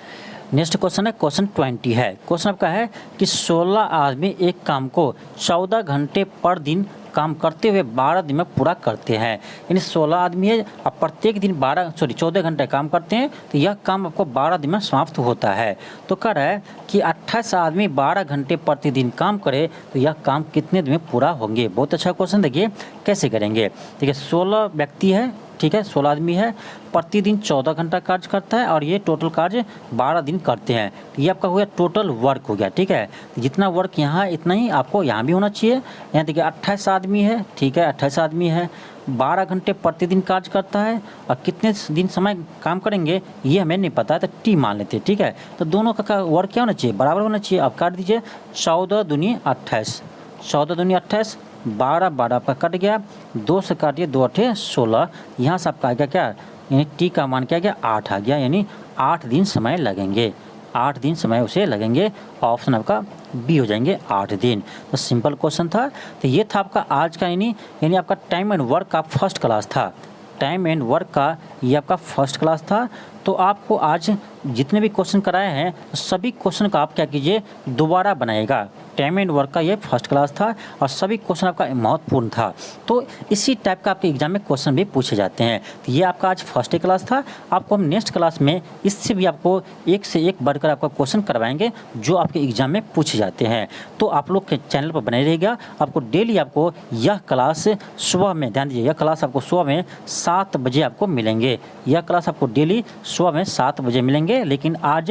नेक्स्ट क्वेश्चन है क्वेश्चन 20 है। क्वेश्चन आपका है कि 16 आदमी एक काम को 14 घंटे पर दिन काम करते हुए 12 दिन में पूरा करते हैं, यानी 16 आदमी है, अब प्रत्येक दिन 14 घंटे काम करते हैं, तो यह काम आपको 12 दिन में समाप्त होता है। तो कह रहा है कि 28 आदमी 12 घंटे प्रतिदिन काम करे तो यह काम कितने दिन में पूरा होंगे। बहुत अच्छा क्वेश्चन, देखिए कैसे करेंगे। देखिए 16 व्यक्ति है, ठीक है, 16 आदमी है, प्रतिदिन 14 घंटा कार्य करता है और ये टोटल कार्य 12 दिन करते हैं, ये आपका हो गया टोटल वर्क हो गया, ठीक है। जितना वर्क यहाँ है इतना ही आपको यहाँ भी होना चाहिए। यहाँ देखिए 28 आदमी है, ठीक है, 28 आदमी है, 12 घंटे प्रतिदिन कार्य करता है और कितने दिन समय काम करेंगे ये हमें नहीं पता है, तो टी मान लेते हैं, ठीक है। तो दोनों का वर्क क्या होना चाहिए, बराबर होना चाहिए। आप काट दीजिए, 14 दूनी 28, 14 दूनी 28, 12 12 आपका कट गया, 2 से काटिए, 2 8 16, यहाँ से आपका आ गया क्या, यानी टी का मान क्या गया, 8 आ गया, यानी 8 दिन समय लगेंगे, 8 दिन समय उसे लगेंगे। ऑप्शन आपका बी हो जाएंगे, 8 दिन। तो सिंपल क्वेश्चन था। तो ये था आपका आज का यानी आपका टाइम एंड वर्क का फर्स्ट क्लास था, टाइम एंड वर्क का ये आपका फर्स्ट क्लास था। तो आपको आज जितने भी क्वेश्चन कराए हैं सभी क्वेश्चन का आप क्या कीजिए, दोबारा बनाइएगा। टाइम एंड वर्क का ये फर्स्ट क्लास था और सभी क्वेश्चन आपका महत्वपूर्ण था, तो इसी टाइप का आपके एग्जाम में क्वेश्चन भी पूछे जाते हैं। तो ये आपका आज फर्स्ट क्लास था। आपको हम नेक्स्ट क्लास में इससे भी आपको एक से एक बढ़कर आपका क्वेश्चन करवाएंगे जो आपके एग्जाम में पूछे जाते हैं। तो आप लोग के चैनल पर बने रहिएगा, आपको डेली आपको यह क्लास सुबह में, ध्यान दीजिए, यह क्लास आपको सुबह में 7 बजे आपको मिलेंगे, यह क्लास आपको डेली सुबह में 7 बजे मिलेंगे। लेकिन आज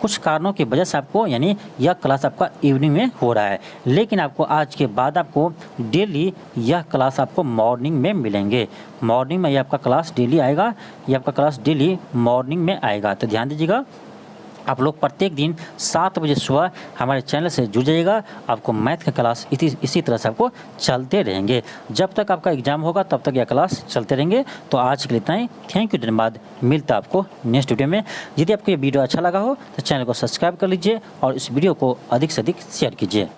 कुछ कारणों की वजह से आपको यानी यह क्लास आपका इवनिंग में हो रहा है, लेकिन आपको आज के बाद आपको डेली यह क्लास आपको मॉर्निंग में मिलेंगे। मॉर्निंग में ये आपका क्लास डेली आएगा, ये आपका क्लास डेली मॉर्निंग में आएगा। तो ध्यान दीजिएगा, आप लोग प्रत्येक दिन 7 बजे सुबह हमारे चैनल से जुड़ जाइएगा। आपको मैथ का क्लास इसी तरह से आपको चलते रहेंगे। जब तक आपका एग्जाम होगा तब तक यह क्लास चलते रहेंगे। तो आज के लिए इतना ही। थैंक यू, धन्यवाद। मिलता है आपको नेक्स्ट वीडियो में। यदि आपको ये वीडियो अच्छा लगा हो तो चैनल को सब्सक्राइब कर लीजिए और इस वीडियो को अधिक से अधिक शेयर कीजिए।